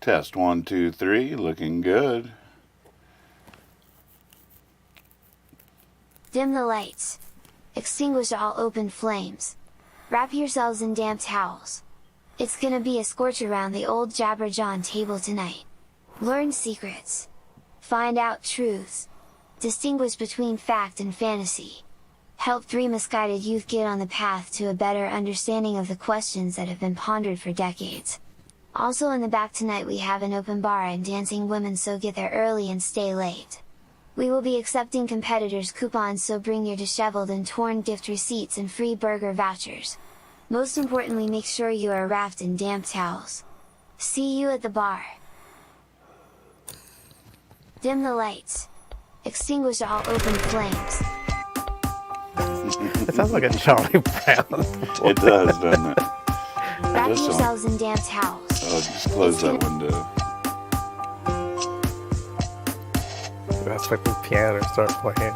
Test 1, 2, 3. Looking good. Dim the lights. Extinguish all open flames. Wrap yourselves in damp towels. It's gonna be a scorch around the old Jawn table tonight. Learn secrets. Find out truths. Distinguish between fact and fantasy. Help 3 misguided youth get on the path to a better understanding of the questions that have been pondered for decades. Also in the back tonight we have an open bar and dancing women, so get there early and stay late. We will be accepting competitors' coupons, so bring your disheveled and torn gift receipts and free burger vouchers. Most importantly, make sure you are wrapped in damp towels. See you at the bar. Dim the lights. Extinguish all open flames. It sounds like a Charlie Brown. It does, doesn't it? Wrap This one. yourselves in damp towels. Oh, just close that window. That's like the piano start playing.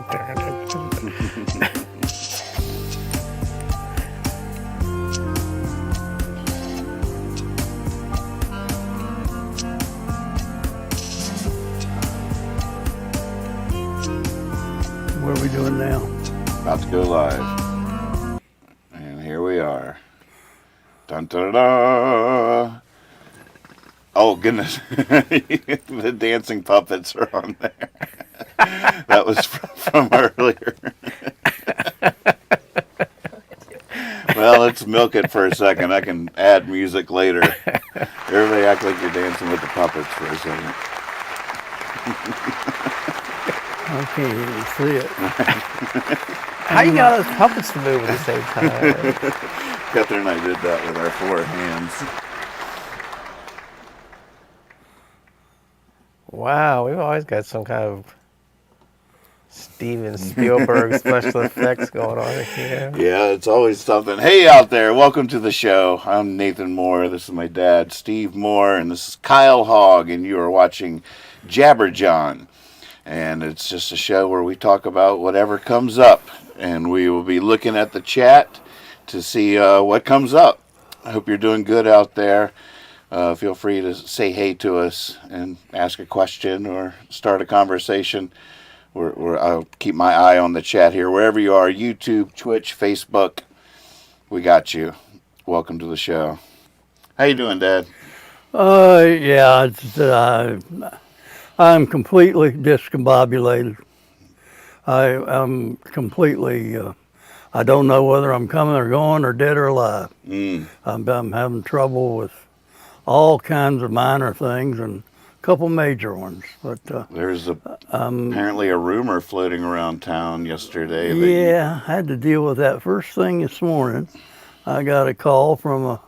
What are we doing now? About to go live. And here we are. Dun dun da. Oh, goodness. The dancing puppets are on there. That was from earlier. Well, let's milk it for a second. I can add music later. Everybody act like you're dancing with the puppets for a second. I can't even see it. How you got those puppets to move at the same time? Catherine and I did that with our 4 hands. Wow, we've always got some kind of Steven Spielberg special effects going on here. Yeah, it's always something. Hey out there, welcome to the show. I'm Nathan Moore. This is my dad, Steve Moore, and this is Kyle Hogg, and you are watching Jawn. And it's just a show where we talk about whatever comes up, and we will be looking at the chat to see what comes up. I hope you're doing good out there. Feel free to say hey to us and ask a question or start a conversation. I'll keep my eye on the chat here. Wherever you are, YouTube, Twitch, Facebook, we got you. Welcome to the show. How you doing, Dad? Yeah, I'm completely discombobulated. I'm completely, I don't know whether I'm coming or going or dead or alive. I'm having trouble with all kinds of minor things and a couple major ones. But There's apparently a rumor floating around town yesterday. Yeah, I had to deal with that first thing this morning. I got a call from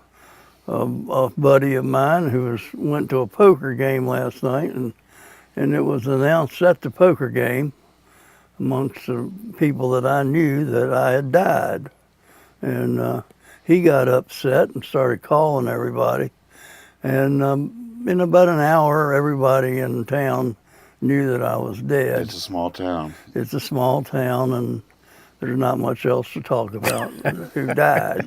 a buddy of mine who went to a poker game last night, and it was announced at the poker game amongst the people that I knew that I had died. And he got upset and started calling everybody. And in about an hour, everybody in town knew that I was dead. It's a small town. It's a small town, and there's not much else to talk about who died.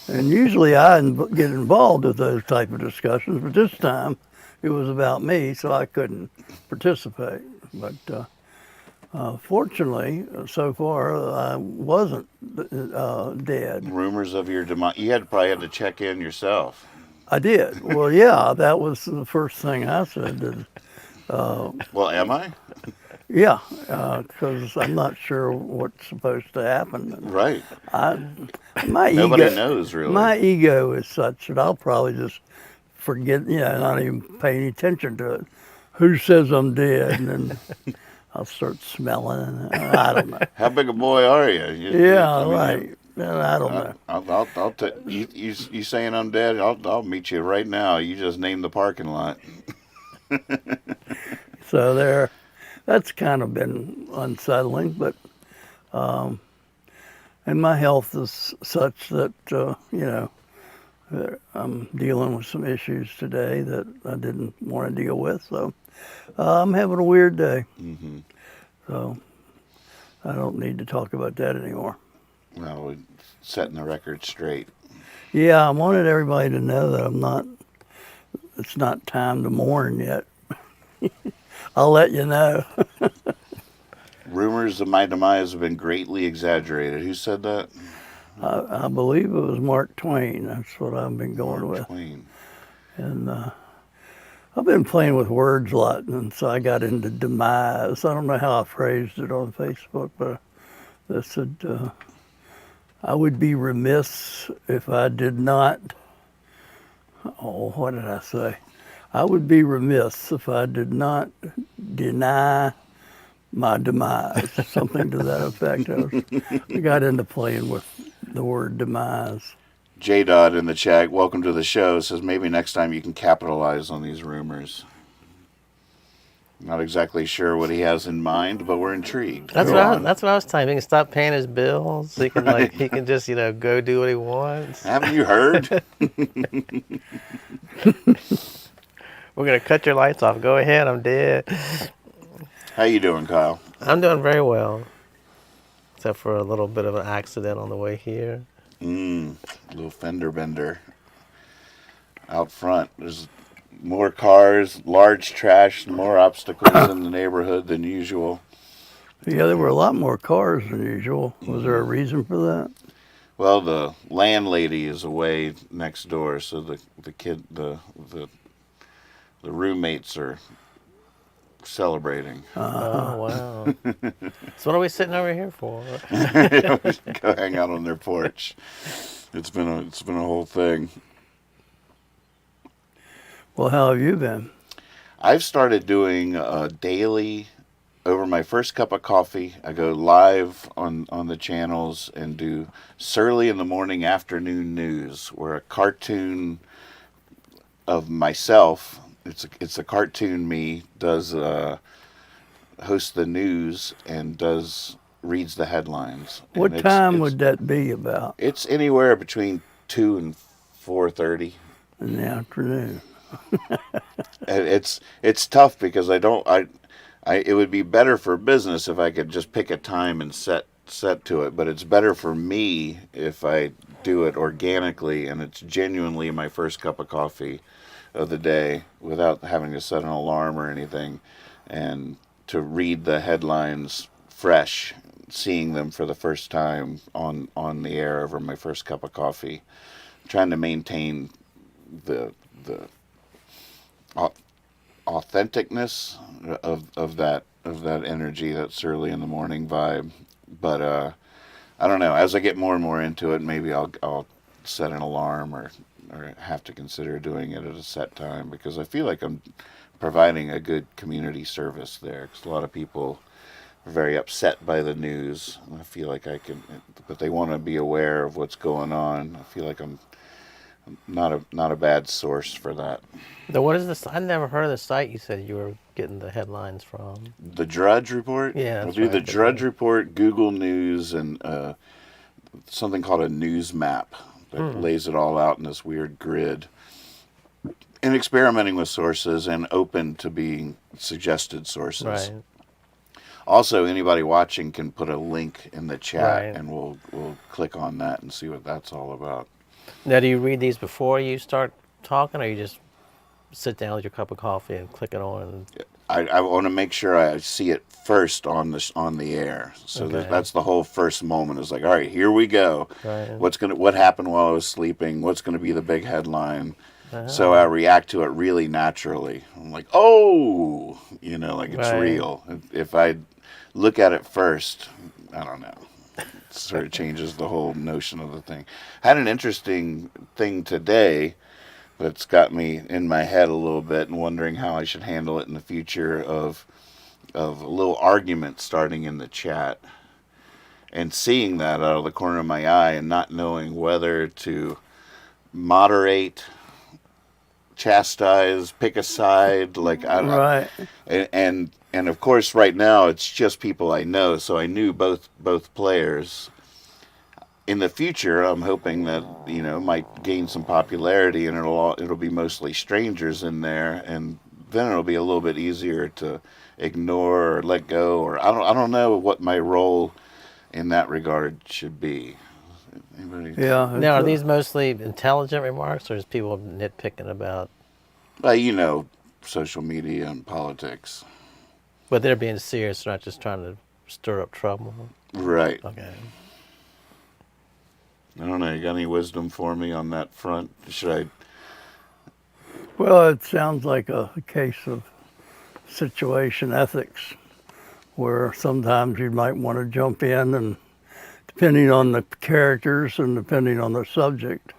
And usually I get involved with those type of discussions, but this time it was about me, so I couldn't participate. But fortunately, so far, I wasn't dead. Rumors of your demise. You probably had to check in yourself. I did. Well, yeah, that was the first thing I said. Well, am I? Yeah, because I'm not sure what's supposed to happen. Right. Nobody knows, really. My ego is such that I'll probably just forget, not even pay any attention to it. Who says I'm dead? And then I'll start smelling. I don't know. How big a boy are you? Right. I don't know. I'll you saying I'm dead? I'll meet you right now. You just name the parking lot. So that's kind of been unsettling, but and my health is such that I'm dealing with some issues today that I didn't want to deal with. So I'm having a weird day. So I don't need to talk about that anymore. Well, we're setting the record straight. Yeah, I wanted everybody to know that I'm not it's not time to mourn yet. I'll let you know. Rumors of my demise have been greatly exaggerated. Who said that? I believe it was Mark Twain. That's what I've been going Mark with. Twain. And I've been playing with words a lot, and so I got into demise. I don't know how I phrased it on Facebook, but I said, I would be remiss if I did not. Oh, what did I say? I would be remiss if I did not deny my demise, something to that effect. I got into playing with the word demise. J Dodd in the chat, welcome to the show, says maybe next time you can capitalize on these rumors. Not exactly sure what he has in mind, but we're intrigued. That's Go what on. that's what I was telling him. He can stop paying his bills. He can he can just go do what he wants. Haven't you heard? We're gonna cut your lights off. Go ahead. I'm dead. How you doing, Kyle? I'm doing very well, except for a little bit of an accident on the way here. Little fender bender out front. There's more cars, large trash, more obstacles in the neighborhood than usual. Yeah, there were a lot more cars than usual. Was there a reason for that? Well, the landlady is away next door, so the roommates are celebrating. Oh wow! So what are we sitting over here for? Go hang out on their porch. It's been a whole thing. Well, how have you been? I've started doing a daily. Over my first cup of coffee, I go live on the channels and do Surly in the Morning Afternoon News, where a cartoon of myself, it's a cartoon me, does host the news and reads the headlines. What And time would that be about It's anywhere between 2 and 4:30. in the afternoon? And it's tough because it would be better for business if I could just pick a time and set to it, but it's better for me if I do it organically and it's genuinely my first cup of coffee of the day without having to set an alarm or anything, and to read the headlines fresh, seeing them for the first time on the air over my first cup of coffee, trying to maintain the authenticness of that energy, that early in the morning vibe. But I don't know. As I get more and more into it, maybe I'll set an alarm or have to consider doing it at a set time, because I feel like I'm providing a good community service there. Because a lot of people are very upset by the news, and I feel like but they want to be aware of what's going on. I feel like I'm not a bad source for that. Now, what is this? I never heard of the site you said you were getting the headlines from. The Drudge Report? Yeah, I'll that's do right, the but Drudge yeah. Report, Google News, and something called a news map that lays it all out in this weird grid. And experimenting with sources and open to being suggested sources. Right. Also, anybody watching can put a link in the chat, Right. and we'll click on that and see what that's all about. Now, do you read these before you start talking, or you just sit down with your cup of coffee and click it on? I want to make sure I see it first on the air. So Okay. that's the whole first moment. Is like, all right, here we go. Right. What happened while I was sleeping? What's gonna be the big headline? So I react to it really naturally. I'm like, oh, like it's Right. real. If I look at it first, I don't know. It sort of changes the whole notion of the thing. I had an interesting thing today that's got me in my head a little bit and wondering how I should handle it in the future, of a little argument starting in the chat and seeing that out of the corner of my eye and not knowing whether to moderate, chastise, pick a side, like Right. and of course right now it's just people I know, so I knew both players. In the future, I'm hoping that it might gain some popularity, and it'll be mostly strangers in there, and then it'll be a little bit easier to ignore or let go, or I don't know what my role in that regard should be. Anybody? Yeah. Now, are these mostly intelligent remarks, or is people nitpicking about You know, social media and politics. But they're being serious, not just trying to stir up trouble. Right. Okay. I don't know. You got any wisdom for me on that front? Should Well, it sounds like a case of situation ethics, where sometimes you might want to jump in, and depending on the characters and depending on the subject,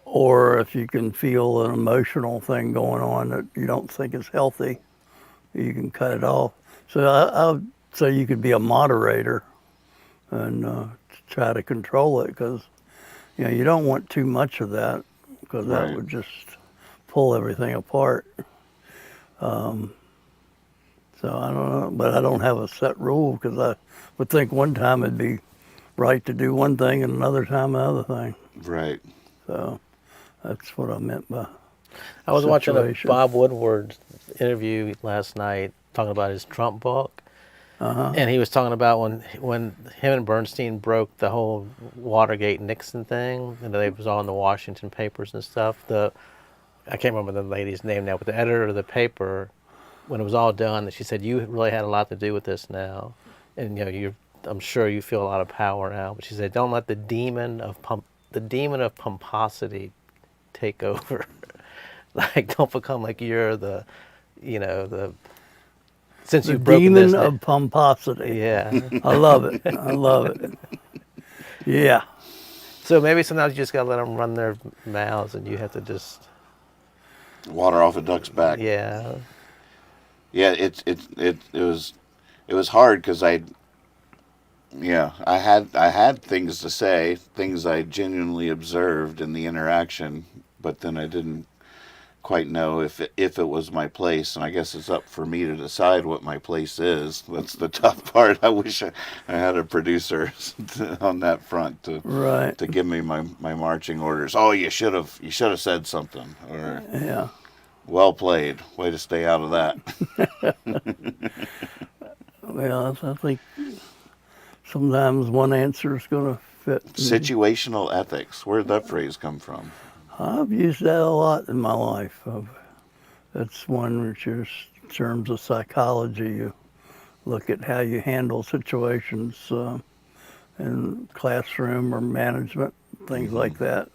or if you can feel an emotional thing going on that you don't think is healthy, you can cut it off. So I would say you could be a moderator and try to control it, because you don't want too much of that, because that Right. would just pull everything apart. So I don't know, but I don't have a set rule, because I would think one time it'd be right to do one thing and another time another thing. right. So that's what I meant by I was watching a situation. Bob Woodward interview last night talking about his Trump book. And he was talking about when him and Bernstein broke the whole Watergate Nixon thing, and it was all in the Washington papers and stuff. I can't remember the lady's name now, but the editor of the paper, when it was all done, she said, "You really had a lot to do with this now, and I'm sure you feel a lot of power now." But she said, "Don't let the demon of pomposity take over. Like, don't become like you're the, the." Since The you've broken demon this, of pomposity. yeah. I love it. I love it. Yeah. So maybe sometimes you just gotta let them run their mouths, and you have to just, Water off a duck's back. yeah. Yeah, it was hard because I had things to say, things I genuinely observed in the interaction, but then I didn't quite know if it was my place, and I guess it's up for me to decide what my place is. That's the tough part. I wish I had a producer on that front Right. to give me my marching orders. Oh, you should have said something, or Yeah. well played. Way to stay out of that. Well, I think sometimes one answer is going to fit. Situational ethics. Where did that phrase come from? I've used that a lot in my life. That's one which is in terms of psychology. You look at how you handle situations in classroom or management, things like that,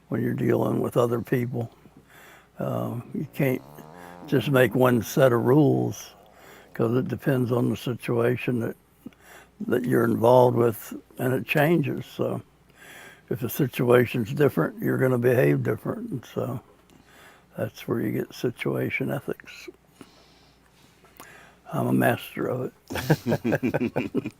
when you're dealing with other people. You can't just make one set of rules, because it depends on the situation that you're involved with, and it changes. So if the situation's different, you're going to behave different. And so that's where you get situation ethics. I'm a master of it.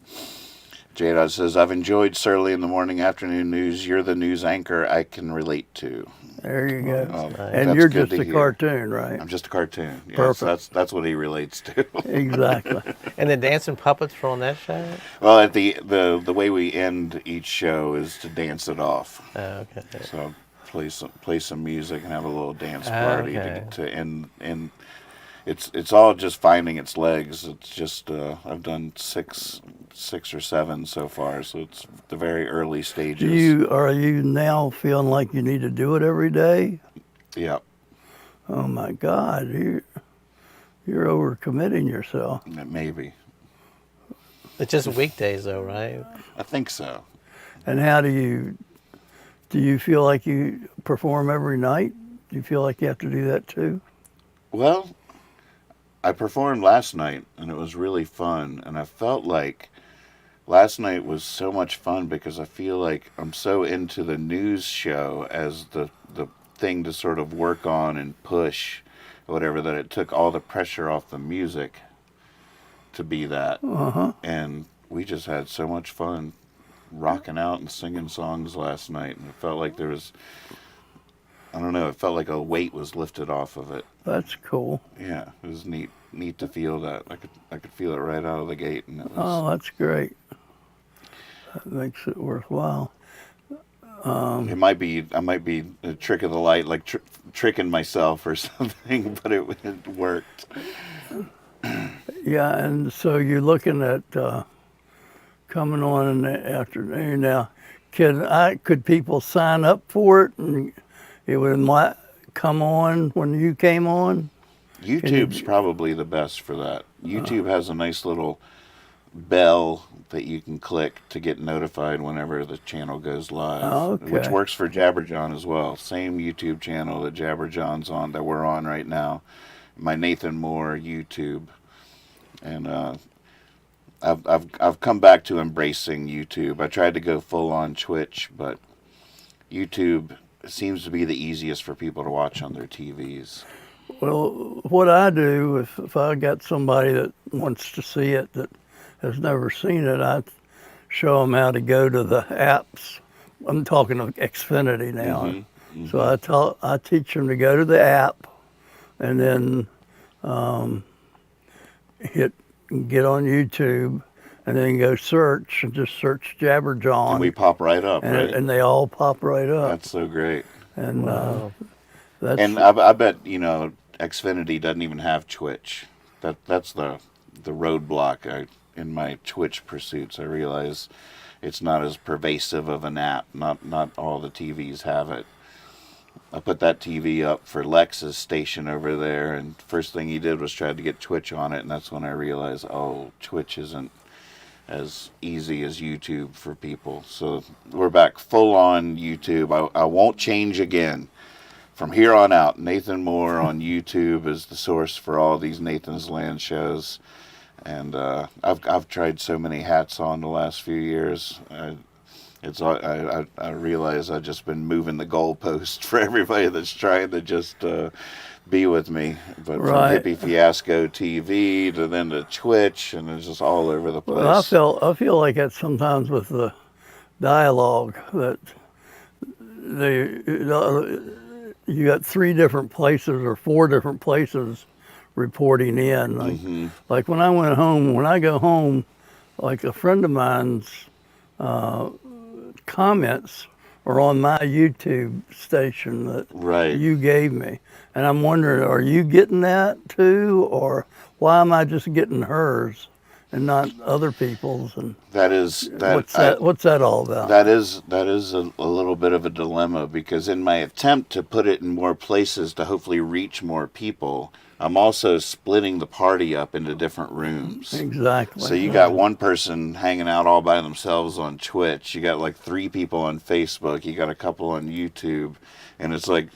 J-Dot says, I've enjoyed Surly in the Morning Afternoon News. You're the news anchor I can relate to. There you go. Oh, And that's you're good just to a hear. cartoon, right? I'm just a cartoon. Yes, Perfect. that's what he relates to. Exactly. And the dancing puppets were on that show. Well, at the way we end each show is to dance it off. Oh, okay. So play some music and have a little dance party Okay. to end. And it's all just finding its legs. It's just I've done six or seven so far, so it's the very early stages. Are you now feeling like you need to do it every day? Yeah, Oh my God, you're overcommitting yourself. maybe. It's just weekdays, though, right? I think so. And how do you feel like you perform every night? Do you feel like you have to do that too? Well, I performed last night, and it was really fun. And I felt like last night was so much fun because I feel like I'm so into the news show as the thing to sort of work on and push, or whatever, that it took all the pressure off the music to be that. And we just had so much fun rocking out and singing songs last night, and it felt like there was, I don't know, it felt like a weight was lifted off of it. That's cool. Yeah, it was neat to feel that. I could feel it right out of the gate, and it was. Oh, that's great. That makes it worthwhile. It might be I might be a trick of the light, like tricking myself or something, but it worked. Yeah, and so you're looking at coming on in the afternoon now. Could people sign up for it and it would come on when you came on. YouTube's probably the best for that. YouTube has a nice little bell that you can click to get notified whenever the channel goes live, which Okay. works for Jabberjawn as well. Same YouTube channel that Jabberjawn's on, that we're on right now, my Nathan Moore YouTube, and I've come back to embracing YouTube. I tried to go full on Twitch, but YouTube seems to be the easiest for people to watch on their TVs. Well, what I do, if I got somebody that wants to see it that has never seen it, I show them how to go to the apps. I'm talking of Xfinity now. So I teach them to go to the app and then get on YouTube and then go search and just search Jabberjawn. And we pop right up, right? And they all pop right up. That's so great. And Wow. that's And I bet, Xfinity doesn't even have Twitch. That's the roadblock in my Twitch pursuits. I realize it's not as pervasive of an app. Not all the TVs have it. I put that TV up for Lex's station over there, and first thing he did was try to get Twitch on it, and that's when I realized, Twitch isn't as easy as YouTube for people. So we're back full on YouTube. I won't change again. From here on out, Nathan Moore on YouTube is the source for all these Nathan's Land shows. And I've tried so many hats on the last few years. I realize I've just been moving the goalpost for everybody that's trying to just be with me. But Right. from Hippie Fiasco TV to then to Twitch, and it's just all over the place. well, I feel like that sometimes with the dialogue that you got 3 different places or 4 different places reporting in. Like when I go home, like a friend of mine's comments are on my YouTube station that Right. you gave me. And I'm wondering, are you getting that too? Or why am I just getting hers and not other people's? And what's that all about? That is a little bit of a dilemma, because in my attempt to put it in more places to hopefully reach more people, I'm also splitting the party up into different rooms. Exactly. So you got one person hanging out all by themselves on Twitch. You got like 3 people on Facebook. You got a couple on YouTube, and it's like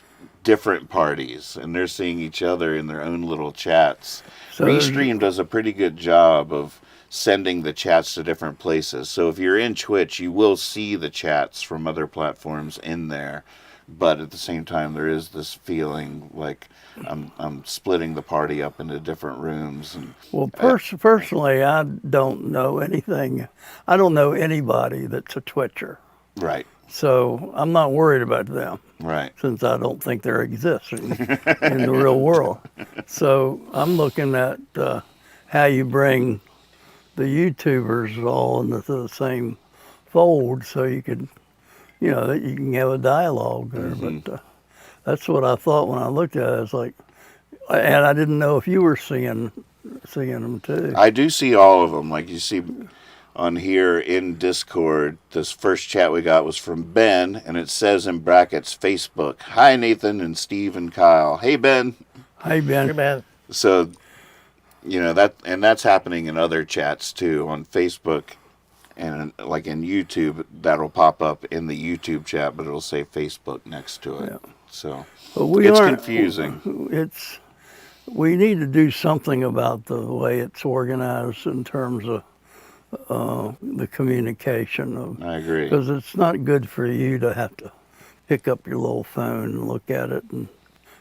different parties, and they're seeing each other in their own little chats. So Restream does a pretty good job of sending the chats to different places. So if you're in Twitch, you will see the chats from other platforms in there. But at the same time, there is this feeling like I'm splitting the party up into different rooms. And Well, personally, I don't know anything. I don't know anybody that's a Twitcher. right, So I'm not worried about them right. since I don't think they're existing in the real world. So I'm looking at how you bring the YouTubers all into the same fold so you could, that you can have a dialogue there. But that's what I thought when I looked at it. It's like, and I didn't know if you were seeing them too. I do see all of them. Like you see on here in Discord, this first chat we got was from Ben, and it says in brackets, Facebook. Hi, Nathan and Steve and Kyle. Hey, Ben. Hey, Ben. Hey, man. So, that's happening in other chats too on Facebook. And like in YouTube, that'll pop up in the YouTube chat, but it'll say Facebook next to it. Yeah. So But it's confusing. We need to do something about the way it's organized in terms of the communication. I agree. Because it's not good for you to have to pick up your little phone and look at it, and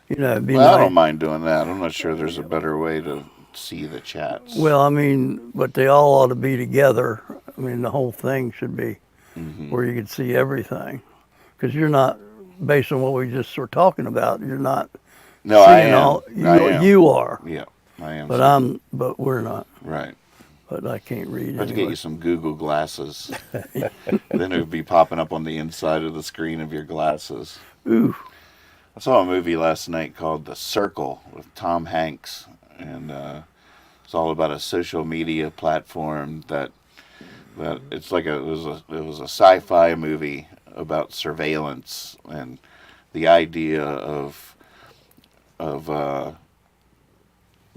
it'd be Well, I nice. don't mind doing that. I'm not sure there's a better way to see the chats. Well, I mean, but they all ought to be together. I mean, the whole thing should be where you can see everything. Because you're not, based on what we just were talking about, you're not No, I seeing am. all. I am. You are, Yeah, I am. but we're not. Right. But I can't read I have to get anyway. you some Google glasses. Then it would be popping up on the inside of the screen of your glasses. Ooh, I saw a movie last night called The Circle with Tom Hanks, and it's all about a social media platform that it's like it was a sci-fi movie about surveillance, and the idea of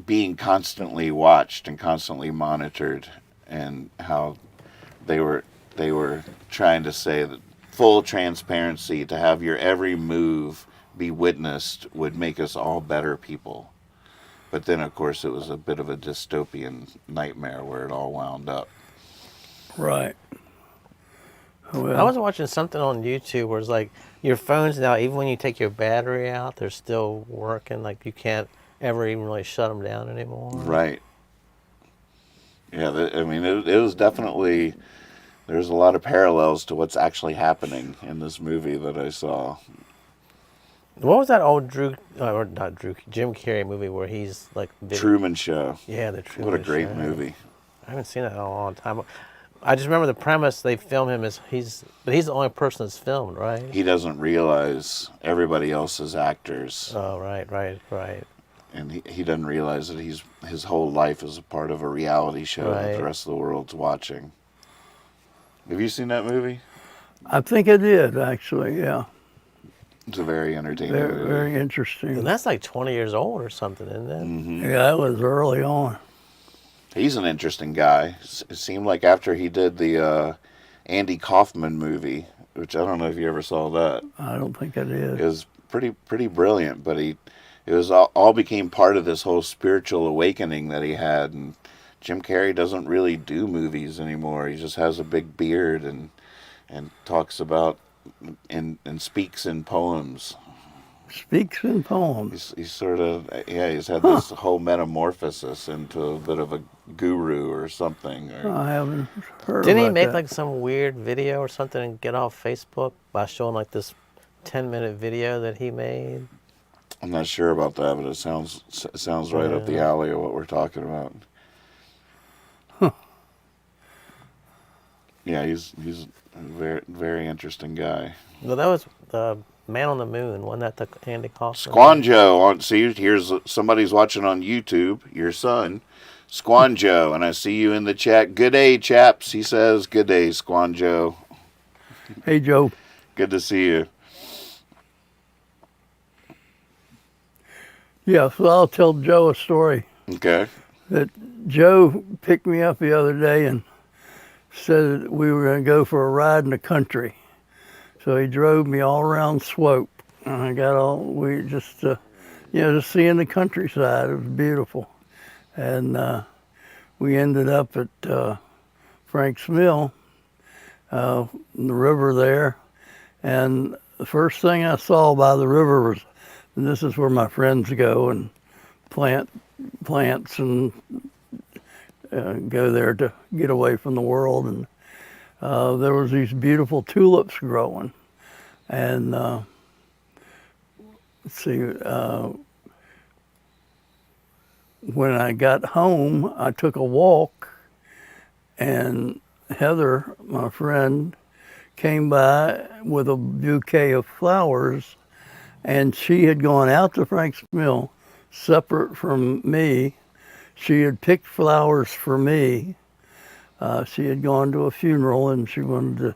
being constantly watched and constantly monitored, and how they were trying to say that full transparency, to have your every move be witnessed, would make us all better people. But then, of course, it was a bit of a dystopian nightmare where it all wound up. Right. Well, I was watching something on YouTube where it's like your phones now, even when you take your battery out, they're still working. Like you can't ever even really shut them down anymore. Right. Yeah, I mean, it was definitely, there's a lot of parallels to what's actually happening in this movie that I saw. What was that old Jim Carrey movie where he's like Truman Show. Yeah, the Truman Show. What a great movie. I haven't seen that in a long time. I just remember the premise. They film him as he's the only person that's filmed, right? He doesn't realize everybody else is actors. Oh, right. And he doesn't realize that his whole life is a part of a reality show that the rest of the world's watching. Have you seen that movie? I think I did, actually, yeah. It's a very entertaining movie. Very interesting. And that's like 20 years old or something, isn't it? Mm-hmm. Yeah, that was early on. He's an interesting guy. It seemed like after he did the Andy Kaufman movie, which I don't know if you ever saw that. I don't think I did. It was pretty brilliant, but it was all became part of this whole spiritual awakening that he had. And Jim Carrey doesn't really do movies anymore. He just has a big beard and talks about and speaks in poems. Speaks in poems. He's sort of, he's had this whole metamorphosis into a bit of a guru or something. I haven't heard Didn't he about make that. like some weird video or something and get off Facebook by showing like this 10-minute video that he made? I'm not sure about that, but it sounds right up the alley of what we're talking about. Huh. Yeah, he's a very, very interesting guy. Well, that was the Man on the Moon, wasn't that the Andy Kaufman? Squanjo, here's somebody's watching on YouTube, your son, Squanjo, and I see you in the chat. Good day, chaps, he says. Good day, Squanjo. Hey, Joe. Good to see you. Yeah, so I'll tell Joe a story. Okay. That Joe picked me up the other day and said that we were going to go for a ride in the country. So he drove me all around Swope. And I got we just, just seeing the countryside. It was beautiful. And we ended up at Frank's Mill, in the river there. And the first thing I saw by the river was, and this is where my friends go and plant plants and go there to get away from the world. And there was these beautiful tulips growing. And let's see, when I got home, I took a walk, and Heather, my friend, came by with a bouquet of flowers, and she had gone out to Frank's Mill separate from me. She had picked flowers for me. She had gone to a funeral, and she wanted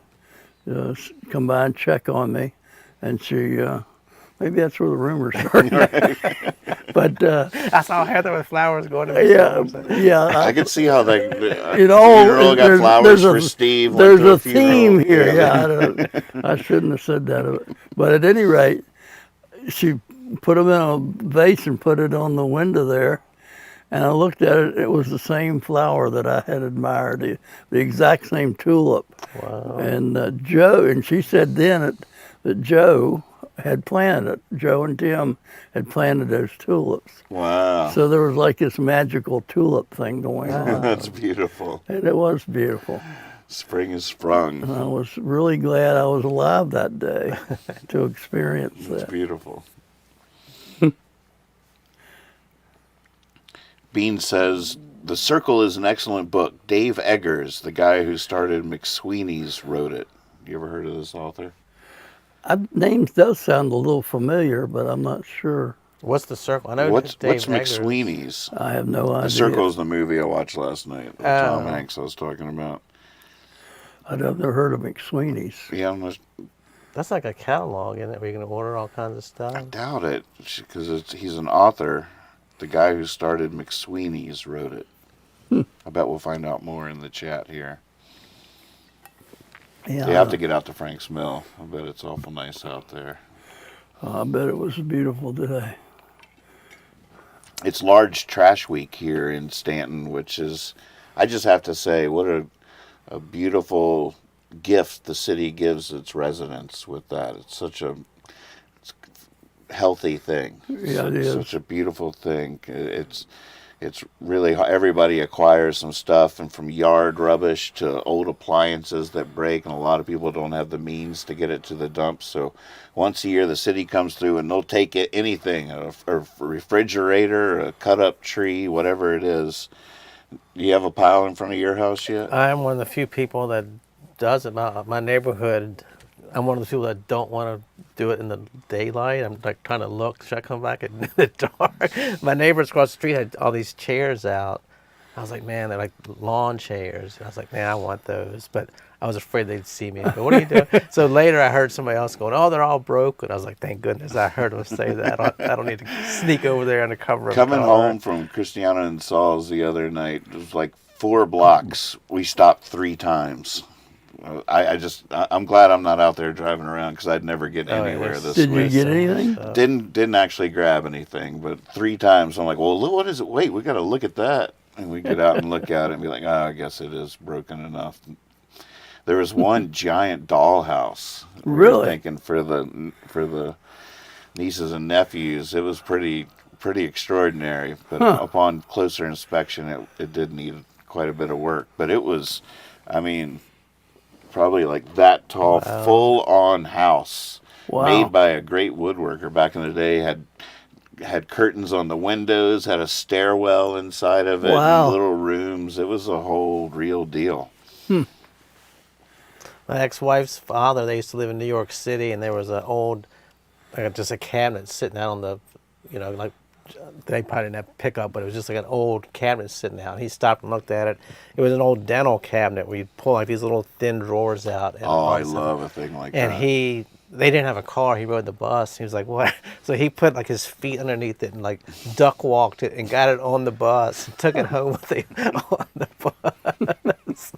to come by and check on me. And she, maybe that's where the rumors started. But I saw Heather with flowers going to yeah. I could see how they, funeral got flowers for Steve. There's a theme here. Yeah, I shouldn't have said that. But at any rate, she put them in a vase and put it on the window there. And I looked at it, it was the same flower that I had admired, the exact same tulip. Wow. And Joe, and she said then that Joe had planted it. Joe and Tim had planted those tulips. Wow. So there was like this magical tulip thing going on. That's beautiful. And it was beautiful. Spring is sprung. And I was really glad I was alive that day to experience that. It's beautiful. Bean says, The Circle is an excellent book. Dave Eggers, the guy who started McSweeney's, wrote it. You ever heard of this author? Name does sound a little familiar, but I'm not sure. What's The Circle? I know What's Dave Eggers. McSweeney's? I have no idea. The Circle is the movie I watched last night. Tom Hanks I was talking about. I've never heard of McSweeney's. Yeah, That's like a catalog, isn't it? Where you can order all kinds of I stuff. doubt it, because he's an author. The guy who started McSweeney's wrote it. I bet we'll find out more in the chat here. Yeah, You have to get out to Frank's Mill. I bet it's awful nice out there. I bet it was beautiful today. It's Large Trash Week here in Stanton, which is, I just have to say, what a beautiful gift the city gives its residents with that. It's such a healthy thing. Yeah, it is. Such a beautiful thing. It's really, everybody acquires some stuff, and from yard rubbish to old appliances that break, and a lot of people don't have the means to get it to the dump. So once a year the city comes through and they'll take it, anything, a refrigerator, a cut up tree, whatever it is. Do you have a pile in front of your house yet? I'm one of the few people that does it. My neighborhood, I'm one of the people that don't want to do it in the daylight. I'm like trying to look. Should I come back in the dark? My neighbors across the street had all these chairs out. I was like, man, they're like lawn chairs. I was like, man, I want those. But I was afraid they'd see me and go, what are you doing? So later I heard somebody else going, oh, they're all broken. I was like, thank goodness I heard them say that. I don't need to sneak over there under cover of Coming cover. home from Christiana and Saul's the other night, it was like 4 blocks. We stopped 3 times. I'm glad I'm not out there driving around, because I'd never get anywhere yes. this Did way. you get anything? Didn't actually grab anything, but 3 times I'm like, well, look, what is it? Wait, we got to look at that. And we get out and look at it and be like, oh, I guess it is broken enough. There was one giant dollhouse. We were Really? thinking for the nieces and nephews, it was pretty extraordinary. But upon closer inspection, it did need quite a bit of work. But it was, I mean, probably like that tall, full-on house. Wow. Made by a great woodworker back in the day. Had curtains on the windows, had a stairwell inside of it, Wow. and little rooms. It was a whole real deal. My ex-wife's father, they used to live in New York City, and there was an old, like just a cabinet sitting out on the, like, they probably didn't have pickup, but it was just like an old cabinet sitting out. He stopped and looked at it. It was an old dental cabinet where you pull like these little thin drawers out. And Oh, I love a thing like and that. they didn't have a car. He rode the bus. He was like, what? So he put like his feet underneath it and like duck walked it and got it on the bus and took it home with him on the bus.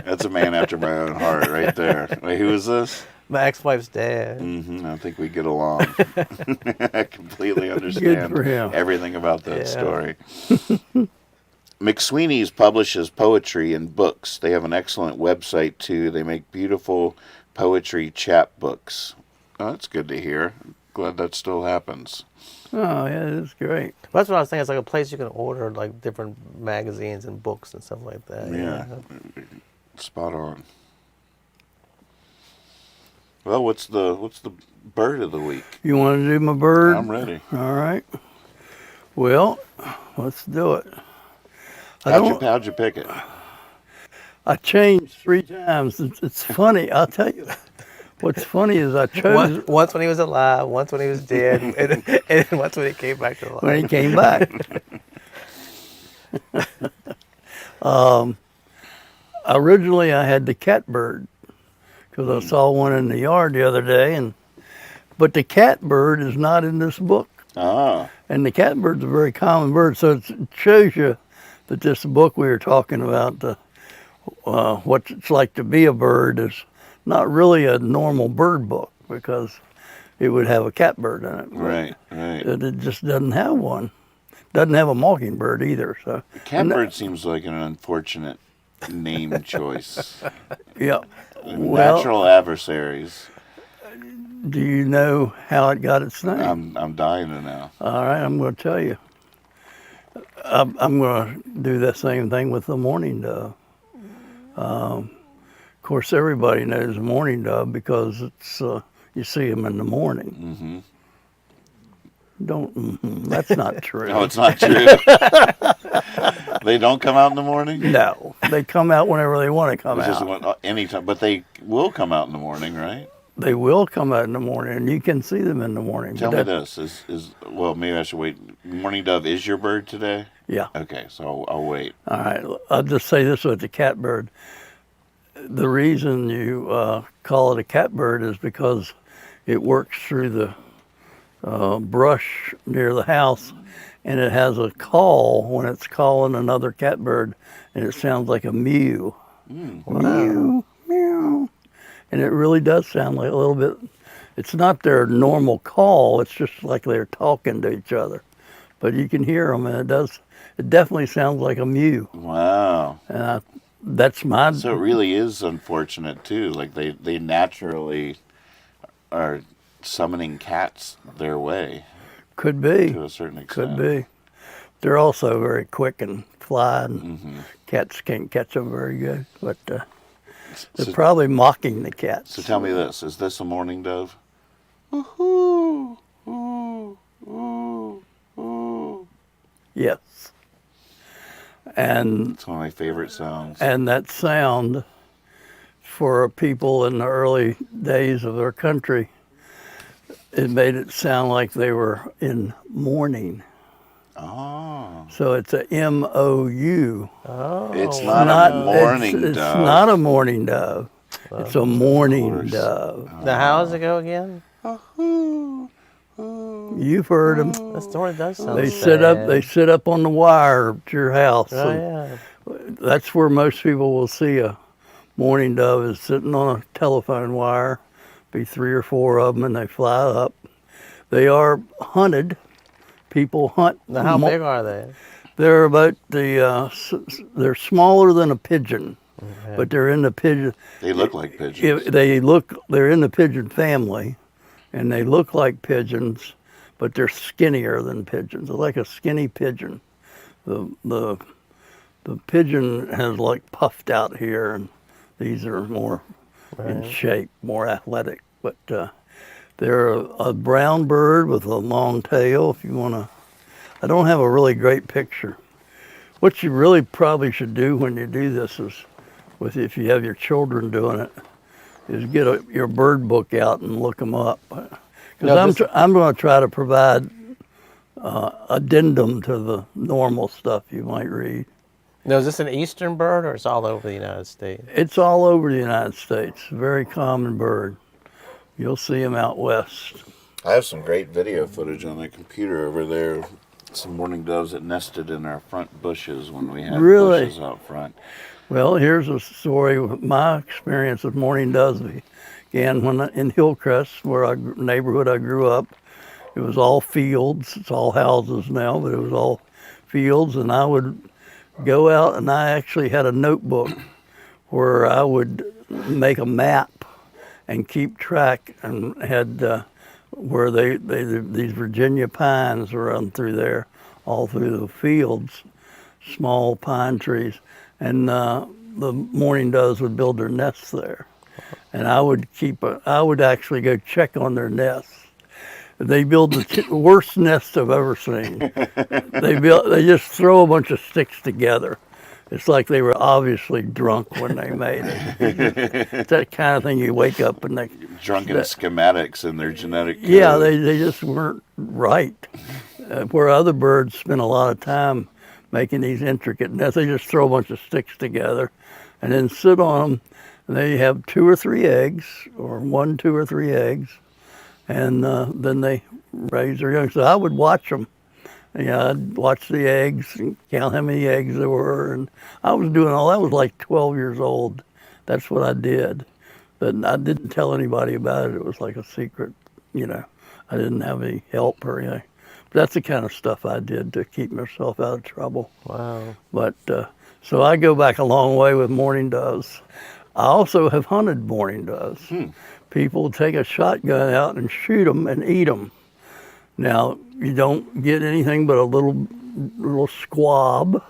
That's a man after my own heart right there. Wait, who is this? My ex-wife's dad. I think we get along. I completely understand for him. everything about that Yeah. story. McSweeney's publishes poetry and books. They have an excellent website, too. They make beautiful poetry chapbooks. Oh, that's good to hear. Glad that still happens. Oh, yeah, that's great. That's what I was thinking. It's like a place you can order like different magazines and books and stuff like that. Yeah. Spot on. Well, what's the bird of the week? You want to do my bird? I'm ready. All right. Well, let's do it. How'd you pick it? I changed 3 times. It's funny. I'll tell you. What's funny is I chose Once when he was alive, once when he was dead, and once when he came back to life. when he came back. Originally, I had the catbird because I saw one in the yard the other day, but the catbird is not in this book. Ah, And the catbird's a very common bird, so it shows you that this book we were talking about, what it's like to be a bird, is not really a normal bird book because it would have a catbird in it. right. It just doesn't have one. Doesn't have a mockingbird either. So Catbird seems like an unfortunate name choice. yeah. Natural adversaries. Do you know how it got its name? I'm dying to know. All right, I'm going to tell you. I'm going to do the same thing with the mourning dove. Of course, everybody knows the mourning dove because it's you see them in the morning. That's not true. No, it's not true. They don't come out in the morning? No, they come out whenever they want to come It's just out. anytime, but they will come out in the morning, right? They will come out in the morning, and you can see them in the morning. Tell but me that- this: well, maybe I should wait. Morning dove is your bird today? Yeah. Okay, so I'll wait. All right. I'll just say this with the catbird. the reason you call it a catbird is because it works through the brush near the house, and it has a call when it's calling another catbird, and it sounds like a mew. Mew, mew. And it really does sound like a little bit, it's not their normal call, it's just like they're talking to each other. But you can hear them, and it definitely sounds like a mew. Wow. And that's my... So it really is unfortunate, too. Like, they naturally are summoning cats their way. Could be. To a certain extent. Could be. They're also very quick and fly, and cats can't catch them very good. But they're probably mocking the cats. So tell me this. Is this a mourning dove? Ooh, ooh, ooh, ooh. Yes. And it's one of my favorite sounds. And that sound, for people in the early days of their country, it made it sound like they were in mourning. Oh. So it's a M-O-U. Oh. It's not a mourning dove. It's not a mourning dove. It's a mourning dove. Now, how does it go again? You've heard them. That story does sound They sad. sit up on the wire at your house. Oh, yeah. That's where most people will see a mourning dove, is sitting on a telephone wire. Be 3 or 4 of them, and they fly up. They are hunted. People hunt. Now, how big are they? They're about they're smaller than a pigeon, but they're in the pigeon. They look like pigeons. They're in the pigeon family, and they look like pigeons, but they're skinnier than pigeons. They're like a skinny pigeon. The pigeon has like puffed out here, and these are more in shape, more athletic. But they're a brown bird with a long tail. If you want to, I don't have a really great picture. What you really probably should do when you do this is, if you have your children doing it, is get your bird book out and look them up. Because I'm going to try to provide addendum to the normal stuff you might read. Now, is this an eastern bird, or it's all over the United States? It's all over the United States. Very common bird. You'll see them out west. I have some great video footage on my computer over there. Some mourning doves that nested in our front bushes when we had bushes out front. Well, here's a story. My experience with mourning doves began when in Hillcrest, neighborhood I grew up. It was all fields. It's all houses now, but it was all fields. And I would go out, and I actually had a notebook where I would make a map and keep track, and had where these Virginia pines run through there, all through the fields, small pine trees, and the mourning doves would build their nests there, and I would actually go check on their nests. They build the worst nest I've ever seen. They just throw a bunch of sticks together. It's like they were obviously drunk when they made it. It's that kind of thing you wake up and drunken schematics in their genetic code. Yeah, they just weren't right. Where other birds spend a lot of time making these intricate nests, they just throw a bunch of sticks together and then sit on them. And they have 2 or 3 eggs, or 1, 2, or 3 eggs, and then they raise their young. So I would watch them. I'd watch the eggs and count how many eggs there were. And I was doing all that. I was like 12 years old. That's what I did. But I didn't tell anybody about it. It was like a secret, I didn't have any help or anything. But that's the kind of stuff I did to keep myself out of trouble. Wow. But so I go back a long way with mourning doves. I also have hunted mourning doves. People take a shotgun out and shoot them and eat them. Now, you don't get anything but a little squab, a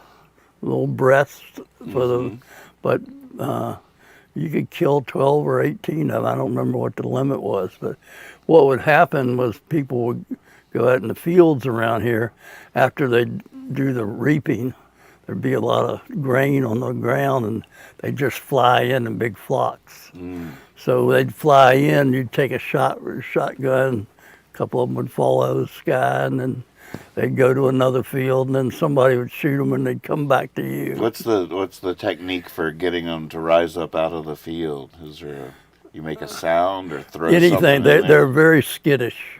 little breast but you could kill 12 or 18 of them. I don't remember what the limit was, but what would happen was people would go out in the fields around here after they'd do the reaping. There'd be a lot of grain on the ground, and they'd just fly in big flocks. So they'd fly in, you'd take a shot with a shotgun, a couple of them would fall out of the sky, and then they'd go to another field, and then somebody would shoot them, and they'd come back to you. What's the technique for getting them to rise up out of the field? Is there you make a sound or throw something Anything. in They're there? very skittish,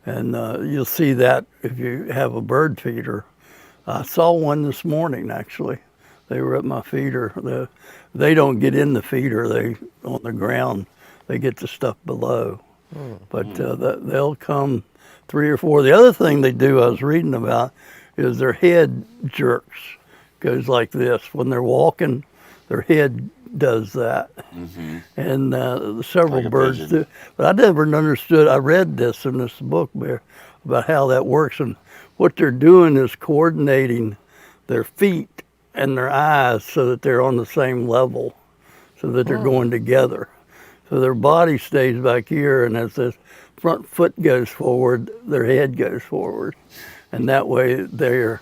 and you'll see that if you have a bird feeder. I saw one this morning actually. They were at my feeder. They don't get in the feeder. They on the ground. They get the stuff below. But they'll come 3 or 4. The other thing they do, I was reading about, is their head jerks. Goes like this. When they're walking, their head does that. And several Like a birds pigeon. do. But I never understood. I read this in this book there about how that works. And what they're doing is coordinating their feet and their eyes so that they're on the same level, so that they're going together. So their body stays back here, and as the front foot goes forward, their head goes forward. And that way they're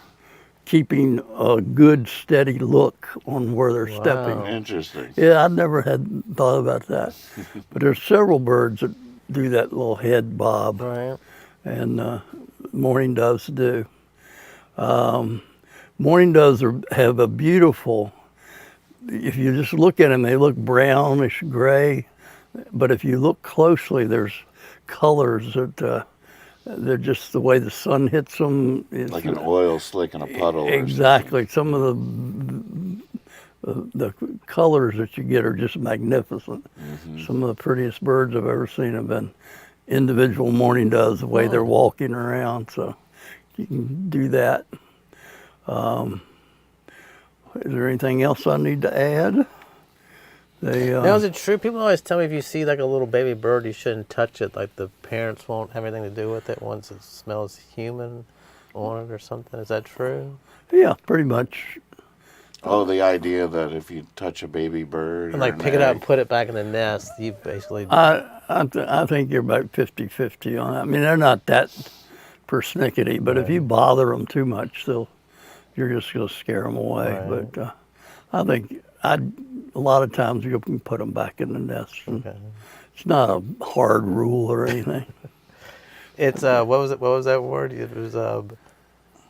keeping a good, steady look on where they're stepping. Interesting. Yeah, I never had thought about that. But there's several birds that do that little head bob, Right. and mourning doves do. Mourning doves have a beautiful, if you just look at them, they look brownish gray. But if you look closely, there's colors that they're just the way the sun hits them. Like an oil slick in a puddle. Exactly. Some of the colors that you get are just magnificent. Some of the prettiest birds I've ever seen have been individual mourning doves, the way they're walking around. So you can do that. Is there anything else I need to add? Now, is it true? People always tell me if you see like a little baby bird, you shouldn't touch it. Like the parents won't have anything to do with it once it smells human on it or something. Is that true? Yeah, pretty much. Oh, the idea that if you touch a baby bird And like or pick an it up egg- and put it back in the nest, you basically. I think you're about 50-50 on that. I mean, they're not that persnickety, but if you bother them too much, you're just going to scare them away. Right. But I think a lot of times you can put them back in the nest. And it's not a hard rule or anything. It's what was it? What was that word? It was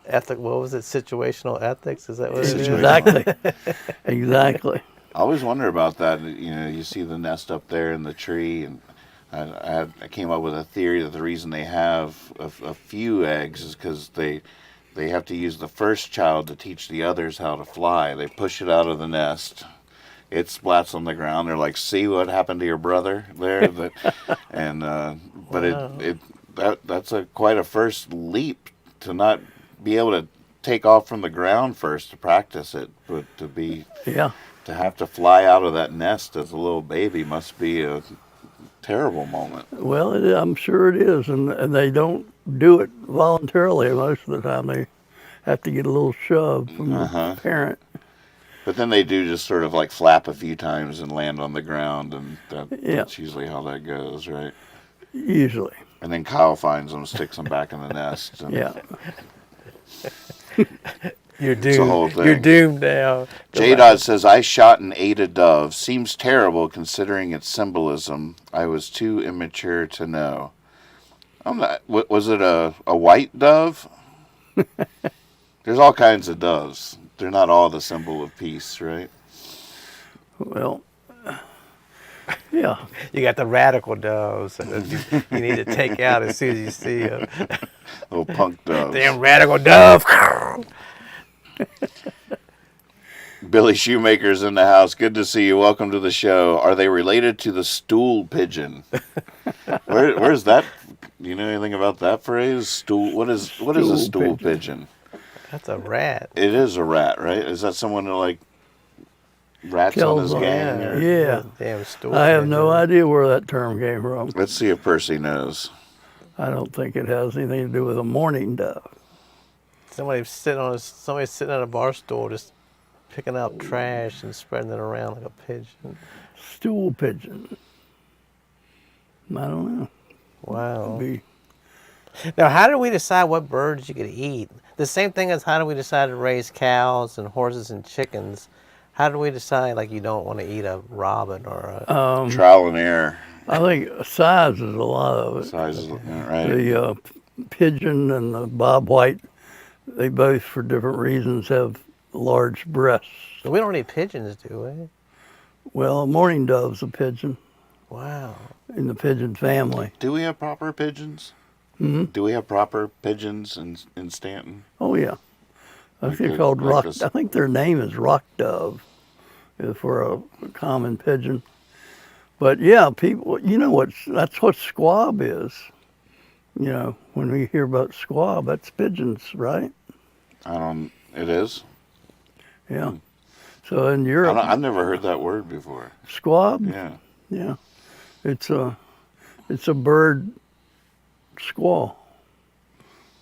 ethic. What was it? Situational ethics. Is that what it is? Exactly. Exactly. I always wonder about that. You know, you see the nest up there in the tree, and I came up with a theory that the reason they have a few eggs is because they have to use the first child to teach the others how to fly. They push it out of the nest. It splats on the ground. They're like, "See what happened to your brother there?" And but that's quite a first leap to not be able to take off from the ground first to practice it, but Yeah. to have to fly out of that nest as a little baby must be a terrible moment. Well, I'm sure it is, and they don't do it voluntarily most of the time. They have to get a little shove from the parent. But then they do just sort of like flap a few times and land on the ground, and that's usually how that goes, right? Usually. And then Kyle finds them, sticks them back in the nest. And Yeah. You're It's a whole doomed. thing. You're doomed now. J-Dot says, I shot and ate a dove. Seems terrible considering its symbolism. I was too immature to know. I'm not. Was it a white dove? There's all kinds of doves. They're not all the symbol of peace, right? Well, yeah. You got the radical doves that you need to take out as soon as you see them. Little punk doves. Damn radical dove. Billy Shoemaker's in the house. Good to see you. Welcome to the show. Are they related to the stool pigeon? Where's that? Do you know anything about that phrase? Stool. What is a stool pigeon? That's a rat. It is a rat, right? Is that someone who like rats on his Kills gang? them. Or- Yeah. Damn stool. I have no pigeon. idea where that term came from. Let's see if Percy knows. I don't think it has anything to do with a mourning dove. Somebody's sitting at a bar stool just picking out trash and spreading it around like a pigeon. Stool pigeon. I don't know. Wow. Be Now, how do we decide what birds you could eat? The same thing as how do we decide to raise cows and horses and chickens? How do we decide like you don't want to eat a robin or a... Trial and error. I think size is a lot of it. Size, right? pigeon and the bob white, they both, for different reasons, have large breasts. We don't need pigeons, do we? Well, a mourning dove's a pigeon Wow. in the pigeon family. Do we have proper pigeons? Hmm. Do we have proper pigeons in Stanton? Oh yeah, I think they're Like called rock. this. I think their name is rock dove, for a common pigeon. But yeah, people, that's what squab is. When we hear about squab, that's pigeons, right? It is. Yeah. So in Europe, I've never heard that word before. squab, Yeah. yeah, it's a bird squaw.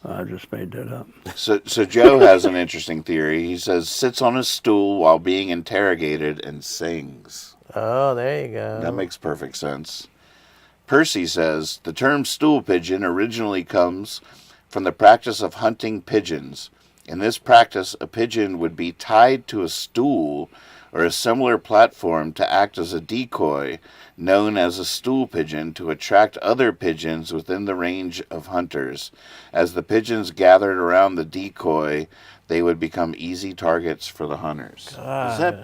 I just made that up. So Joe has an interesting theory. He says sits on a stool while being interrogated and sings. Oh, there you go. That makes perfect sense. Percy says the term stool pigeon originally comes from the practice of hunting pigeons. In this practice, a pigeon would be tied to a stool or a similar platform to act as a decoy, known as a stool pigeon, to attract other pigeons within the range of hunters. As the pigeons gathered around the decoy, they would become easy targets for the hunters.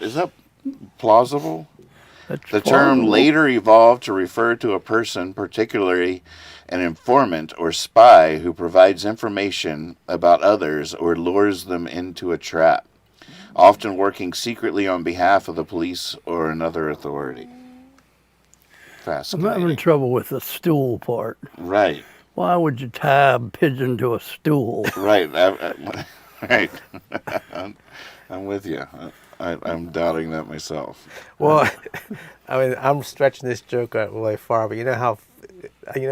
Is that plausible? That's The term plausible. later evolved to refer to a person, particularly an informant or spy, who provides information about others or lures them into a trap, often working secretly on behalf of the police or another authority. I'm Fascinating. having trouble with the stool part. Right, Why would you tie a pigeon to a stool? right, right. I'm with you. I'm doubting that myself. Well, I mean, I'm stretching this joke out really far, but you know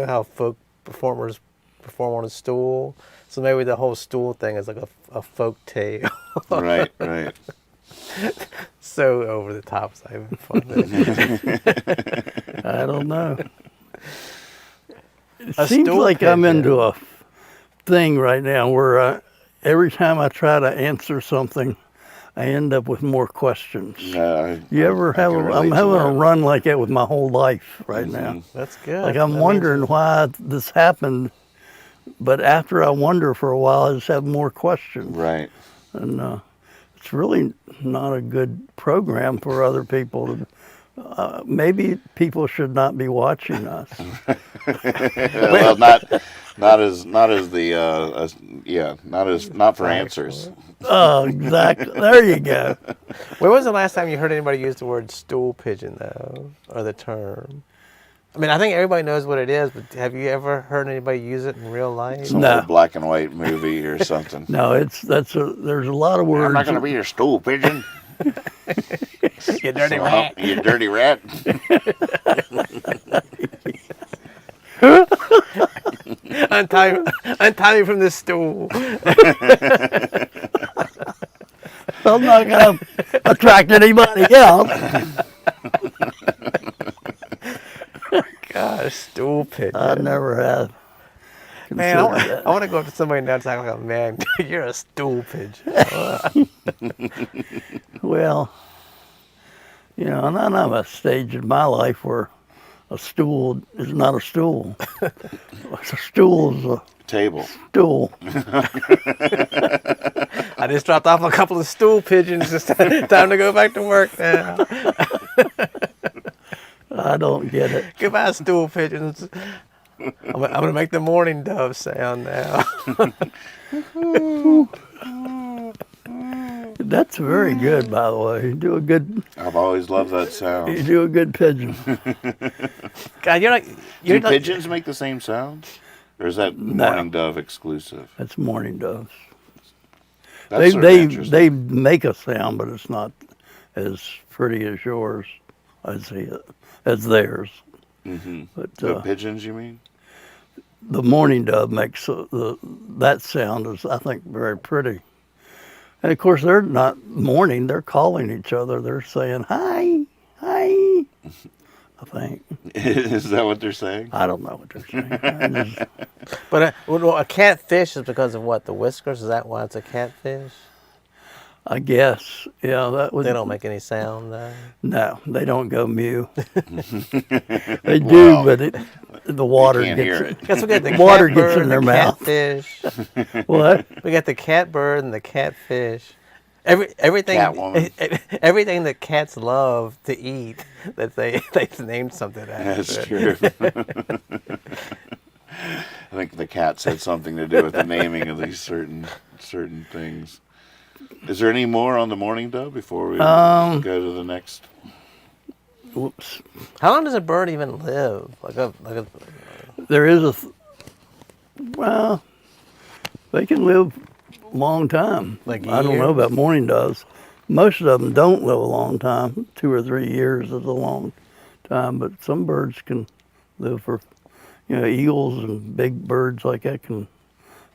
how folk performers perform on a stool. So maybe the whole stool thing is like a folk tale. Right. So over the top, it's not even funny. I don't know. It A seems stool like I'm pigeon. into a thing right now where every time I try to answer something, I end up with more questions. You ever have? I'm having a run like that with my whole life right now. That's good. Like I'm That wondering means- why this happened, but after I wonder for a while, I just have more questions. Right. And it's really not a good program for other people to. Maybe people should not be watching us. Well, not for answers. Oh, exactly. There you go. When was the last time you heard anybody use the word stool pigeon, though, or the term? I mean, I think everybody knows what it is, but have you ever heard anybody use it in real life? Some No. old black and white movie or something. No, there's a lot of words. I'm not going to be your stool pigeon. You dirty So, rat. you dirty rat. Untie me from this stool. I'm not going to attract anybody else. Gosh, stool pigeon. I never have. Man, I considered that. want to go up to somebody and talk like, man, you're a stool pigeon. Well, and I'm at a stage in my life where a stool is not a stool. A stool is a Table. stool. I just dropped off a couple of stool pigeons. It's time to go back to work now. I don't get it. Goodbye, stool pigeons. I'm going to make the mourning dove sound now. That's very good, by the way. You do a good I've always loved that sound. pigeon. God, you're Do like, pigeons make the same sound? Or is that mourning dove exclusive? That's mourning doves. That's They interesting. they make a sound, but it's not as pretty as yours. I see it as theirs. Mm-hmm. But The pigeons, you mean? the mourning dove makes that sound is, I think, very pretty. And of course, they're not mourning; they're calling each other. They're saying hi, hi. I think. Is that what they're saying? I don't know what they're saying. I just- but a catfish is because of what? The whiskers? Is that why it's a catfish? I guess. Yeah, that would. They don't make any sound. No, they don't go mew. They do, Well, but the water can't gets hear it. Guess we got the Water catbird gets in and their the mouth. catfish. What? We got the catbird and the catfish. Everything Catwoman. everything that cats love to eat that they named something after. That's true. I think the cats had something to do with the naming of these certain things. Is there any more on the mourning dove before we go to the next? Whoops. How long does a bird even live? There is well, they can live a long time. Like I don't know years? about mourning doves. Most of them don't live a long time. 2 or 3 years is a long time, but some birds can live for, eagles and big birds like that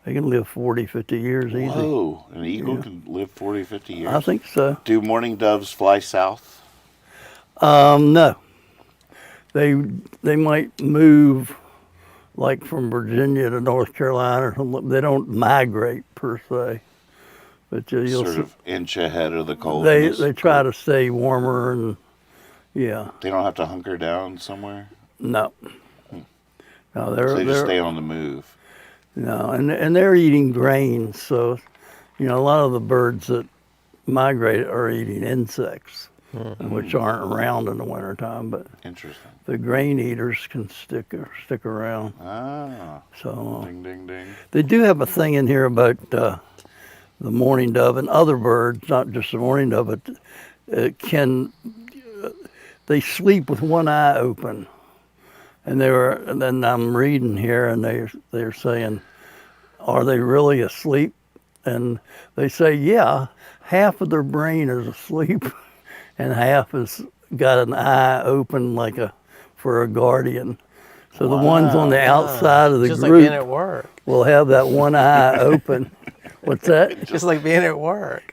they can live 40, 50 years easy. Whoa, an eagle can live 40, 50 years? I think so. Do mourning doves fly south? No. They might move like from Virginia to North Carolina or something. They don't migrate per se. But you'll Sort see, of inch ahead of the cold. they try to stay warmer and yeah. They don't have to hunker down somewhere? No. No, So they're they just stay on the move. no, and they're eating grains, so a lot of the birds that migrate are eating insects, which aren't around in the wintertime, but Interesting. the grain eaters can stick around. Ah, So ding, ding, ding. they do have a thing in here about the mourning dove and other birds, not just the mourning dove, but they sleep with one eye open. And then I'm reading here, and they're saying, are they really asleep? And they say, yeah, half of their brain is asleep, and half has got an eye open for a guardian. So the ones on the outside of the Just like being at group work. will have that one eye open. What's that? Just like being at work.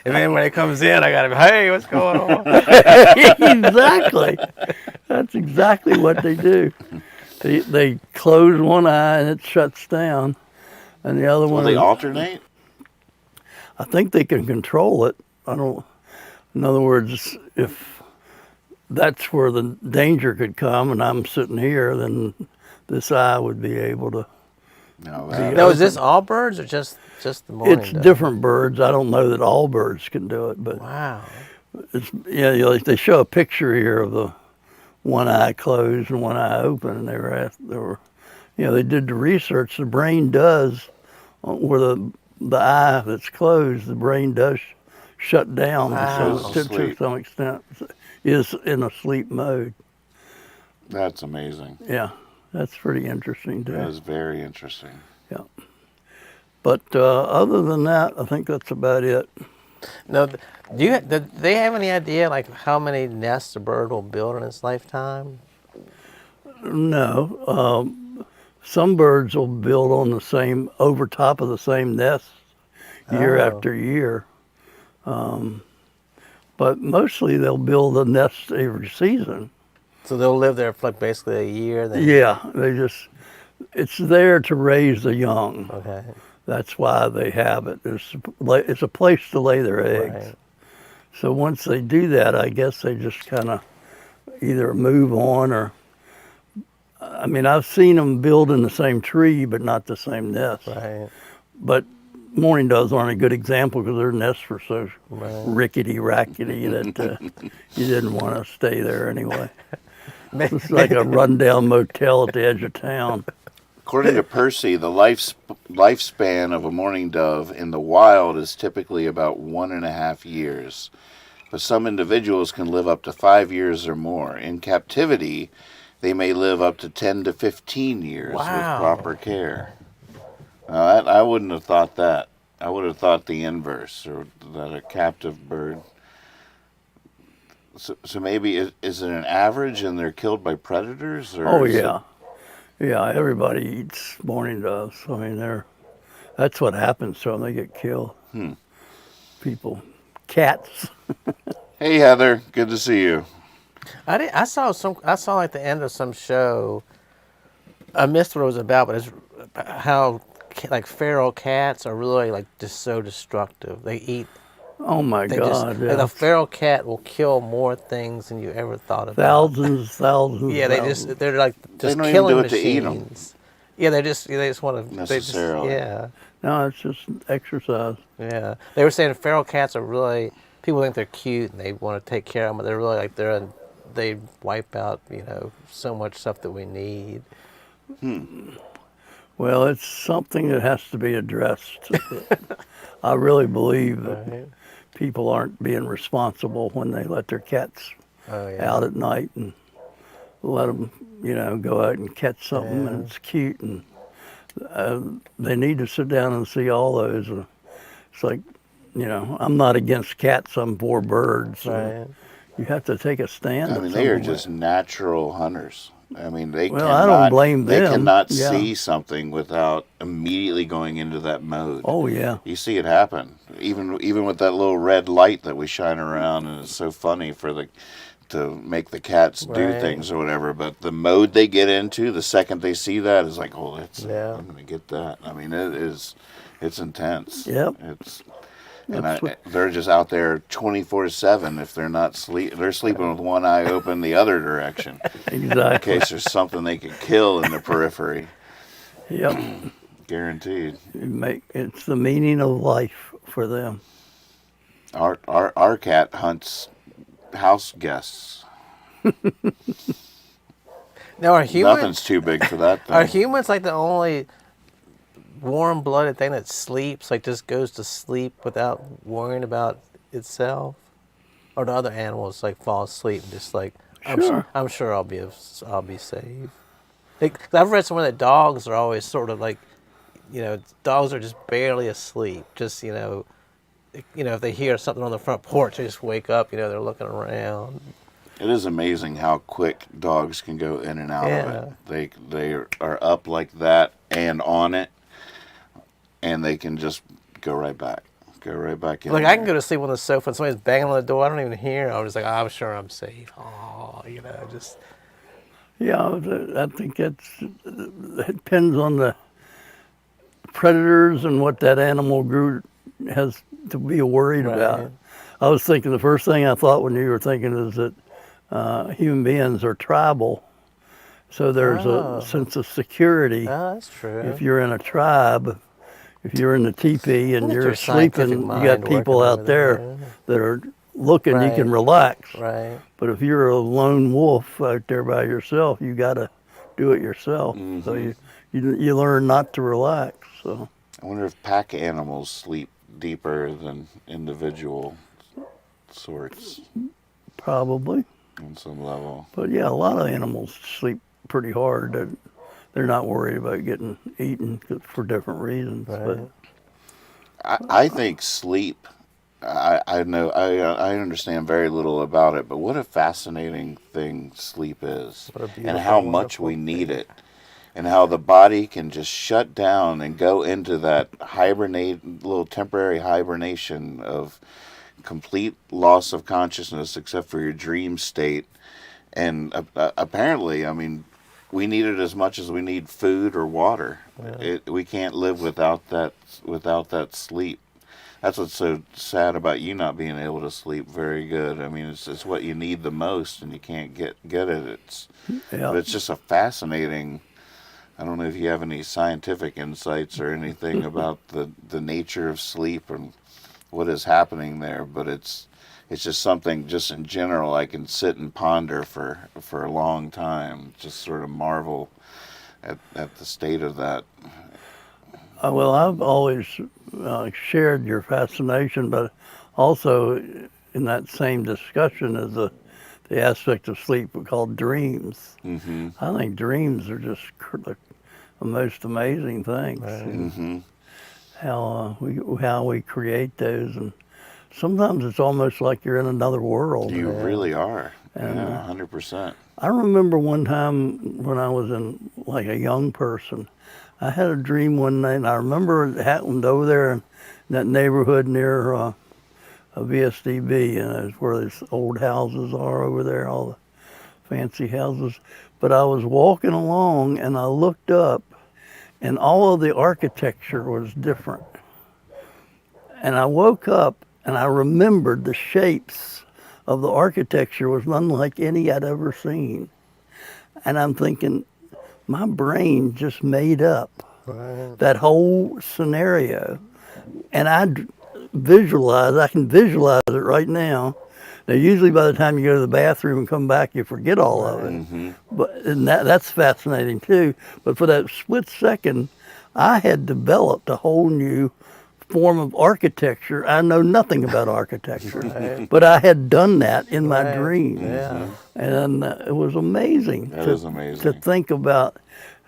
And then when it comes in, I gotta be, hey, what's going on? Exactly. That's exactly what they do. They close one eye and it shuts down, and the other Will one. they alternate? I think they can control it. I don't. In other words, if that's where the danger could come, and I'm sitting here, then this eye would be able to. No, Now, is this all birds or just the mourning It's dove? different birds. I don't know that all birds can do it, but Wow. it's they show a picture here of the one eye closed and one eye open, and they did the research. The brain does where the eye that's closed, the brain does shut down, Wow. so to some extent is in a sleep mode. That's amazing. Yeah, that's pretty interesting too. That is very interesting. Yeah, but other than that, I think that's about it. No, do they have any idea like how many nests a bird will build in its lifetime? No, some birds will build on over top of the same nest year Oh. after year. But mostly they'll build a nest every season. So they'll live there for like basically a year. Then. Yeah, it's there to raise the young. Okay. That's why they have it. It's a place to lay their eggs. Right. So once they do that, I guess they just kind of either move on or, I mean, I've seen them build in the same tree, but not the same nest. Right. But mourning doves aren't a good example because their nests were so rickety, rackety that you didn't want to stay there anyway. It's like a rundown motel at the edge of town. According to Percy, the lifespan of a mourning dove in the wild is typically about 1.5 years. But some individuals can live up to 5 years or more. In captivity, they may live up to 10 to 15 years with proper care. Now, I wouldn't have thought that. I would have thought the inverse, or that a captive bird. So maybe is it an average, and they're killed by predators? Or Oh yeah, yeah. Everybody eats mourning doves. I mean, that's what happens to them. They get killed. People, cats. Hey Heather, good to see you. I saw like the end of some show. I missed what it was about, but it's how like feral cats are really like just so destructive. They eat. Oh my They God! like Yeah. a feral cat will kill more things than you ever thought about. Thousands. Yeah, thousands. they're like They just don't even killing do it to eat 'em. machines. Yeah, they just want to Necessarily. yeah. No, it's just exercise. Yeah, they were saying feral cats are really people think they're cute and they want to take care of them, but they're really like they wipe out so much stuff that we need. Well, it's something that has to be addressed. I really believe that Right. people aren't being responsible when they let their cats Oh yeah. out at night and let them, go out and catch something Yeah. and it's cute and they need to sit down and see all those. It's like, I'm not against cats, I'm for birds. Right. You have to take a stand. I at mean, some they are point. just natural hunters. I mean, they Well, cannot. I don't blame They them. cannot Yeah. see something without immediately going into that mode. Oh yeah. You see it happen, even with that little red light that we shine around, and it's so funny to make the cats do Right. things or whatever. But the mode they get into, the second they see that, is like, oh, Yeah. I'm gonna get that. I mean, it's intense. Yep. They're just out there 24/7. If they're not they're sleeping with one eye open the other direction in Exactly. case there's something they could kill in the periphery. Yep. Guaranteed. It's the meaning of life for them. Our cat hunts house guests. Now are humans Nothing's too big for that thing. are humans like the only warm-blooded thing that sleeps, like just goes to sleep without worrying about itself, or do other animals like fall asleep and just like Sure. I'm sure I'll be safe. Like, 'cause I've read somewhere that dogs are always sort of like, dogs are just barely asleep. Just if they hear something on the front porch, they just wake up. They're looking around. It is amazing how quick dogs can go in and out of it. They are up like that and on it, and they can just go right back in. Like I can go to sleep on the sofa and somebody's banging on the door. I don't even hear. I'm just like, I'm sure I'm safe. Oh, just. Yeah, I think it depends on the predators and what that animal group has to be worried Right. about. I was thinking the first thing I thought when you were thinking is that human beings are tribal, so there's Oh. a sense of security. Oh, that's true. If you're in a tribe, if you're in the teepee and Look at you're your scientific sleeping, you mind got people working out over there there. that are looking, you Right. can relax. Right. But if you're a lone wolf out there by yourself, you got to do it yourself. So you learn not to relax. So I wonder if pack animals sleep deeper than individual sorts probably. on some level. But yeah, a lot of animals sleep pretty hard. They're not worried about getting eaten for different reasons. Right. I think sleep. I know I understand very little about it, but what a fascinating thing sleep is, What a and beautiful, how much wonderful we need it, and how the body can just shut down and go into that little temporary hibernation of complete loss of consciousness, except for your dream state. And apparently, I mean, we need it as much as we need food or water. Yeah. We can't live without that sleep. That's what's so sad about you not being able to sleep very good. I mean, it's what you need the most, and you can't get it. But it's just a fascinating. I don't know if you have any scientific insights or anything about the nature of sleep and what is happening there, but it's just something just in general I can sit and ponder for a long time. Just sort of marvel at the state of that. Well, I've always shared your fascination, but also in that same discussion is the aspect of sleep we call dreams. Mm-hmm. I think dreams are just the most amazing things. Right. Mm-hmm. How we create those, and sometimes it's almost like you're in another world. You really are. And, Yeah, 100%. I remember one time when I was like a young person, I had a dream one night, and I remember it happened over there in that neighborhood near a VSDB, and it's where these old houses are over there, all the fancy houses. But I was walking along, and I looked up, and all of the architecture was different. And I woke up and I remembered the shapes of the architecture was unlike any I'd ever seen. And I'm thinking, my brain just made up that whole scenario. And I can visualize it right now. Now, usually by the time you go to the bathroom and come back, you forget all of it. Mm-hmm. But and that's fascinating too. But for that split second, I had developed a whole new form of architecture. I know nothing about architecture, but I had done that in my dreams. Yeah. And it was amazing. That is amazing. To think about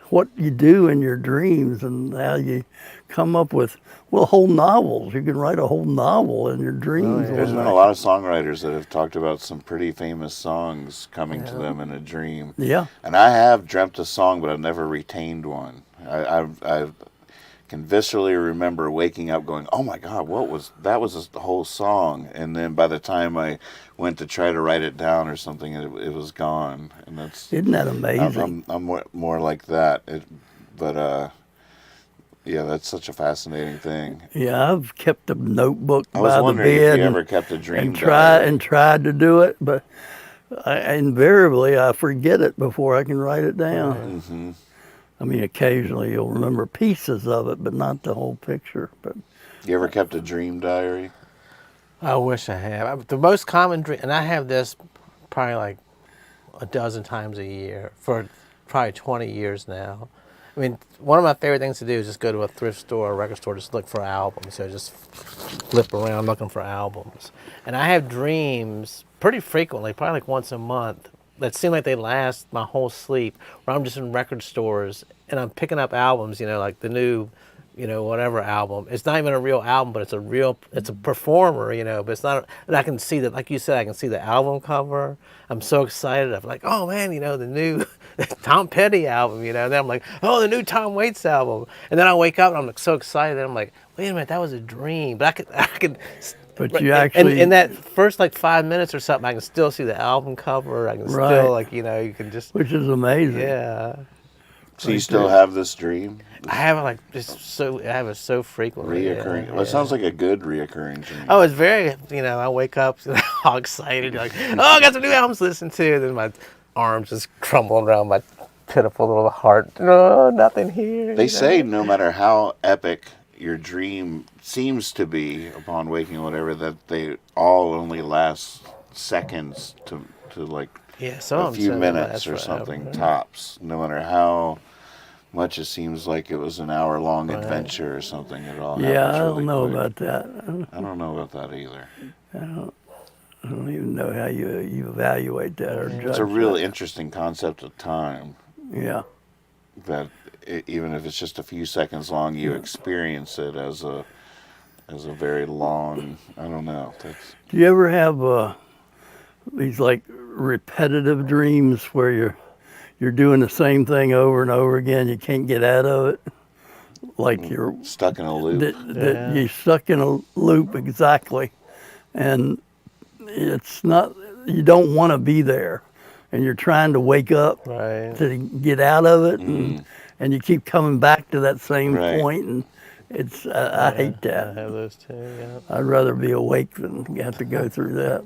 what you do in your dreams and how you come up with, well, whole novels. You can write a whole novel in your dreams. There's been a lot of songwriters that have talked about some pretty famous songs coming to them in a dream. Yeah. And I have dreamt a song, but I've never retained one. I can viscerally remember waking up going, oh my God, that was the whole song. And then by the time I went to try to write it down or something, it was gone. And Isn't that amazing? I'm more like that. Yeah, that's such a fascinating thing. Yeah, I've kept a notebook I was by the wondering if bed you ever kept a dream and diary. tried to do it, but invariably I forget it before I can write it down. Mm-hmm. I mean, occasionally you'll remember pieces of it, but not the whole picture. But You ever kept a dream diary? I wish I had. The most common dream, and I have this probably like a dozen times a year for probably 20 years now. I mean, one of my favorite things to do is just go to a thrift store or record store, just look for albums. So just flip around looking for albums. And I have dreams pretty frequently, probably like once a month, that seem like they last my whole sleep, where I'm just in record stores and I'm picking up albums, like the new, whatever album. It's not even a real album, but it's a performer, but it's not, and I can see that, like you said, I can see the album cover. I'm so excited. I'm like, oh man, the new Tom Petty album, and then I'm like, oh, the new Tom Waits album. And then I wake up and I'm like so excited. And I'm like, wait a minute, that was a dream. But I could. But you actually, in that first like 5 minutes or something, I can still see the album cover. I can still you can just. which is amazing. Yeah. So you still have this dream? I have it I have it so frequently. Reoccurring. Well, it sounds like a good reoccurring dream. Oh, it's very, I wake up all excited, like, oh, I got some new albums to listen to. And then my arms just crumbling around my pitiful little heart. No, nothing here. They say no matter how epic your dream seems to be upon waking, whatever, that they all only last seconds to like a few minutes or something tops. No matter how much it seems like it was an hour-long adventure or something, it all happens Yeah, I don't really know quick. about that. I don't know about that either. I don't even know how you evaluate that or judge It's a real that. interesting concept of time. Yeah. That even if it's just a few seconds long, you experience it as a very long. I don't know. Do you ever have these like repetitive dreams where you're doing the same thing over and over again? You can't get out of it. Like you're Stuck in a loop. that you're stuck in a loop exactly, and it's not. You don't want to be there, and you're trying to wake up to get out of it, and you keep coming back to that same point, and it's I hate that. I have those too. Yeah. I'd rather be awake than have to go through that.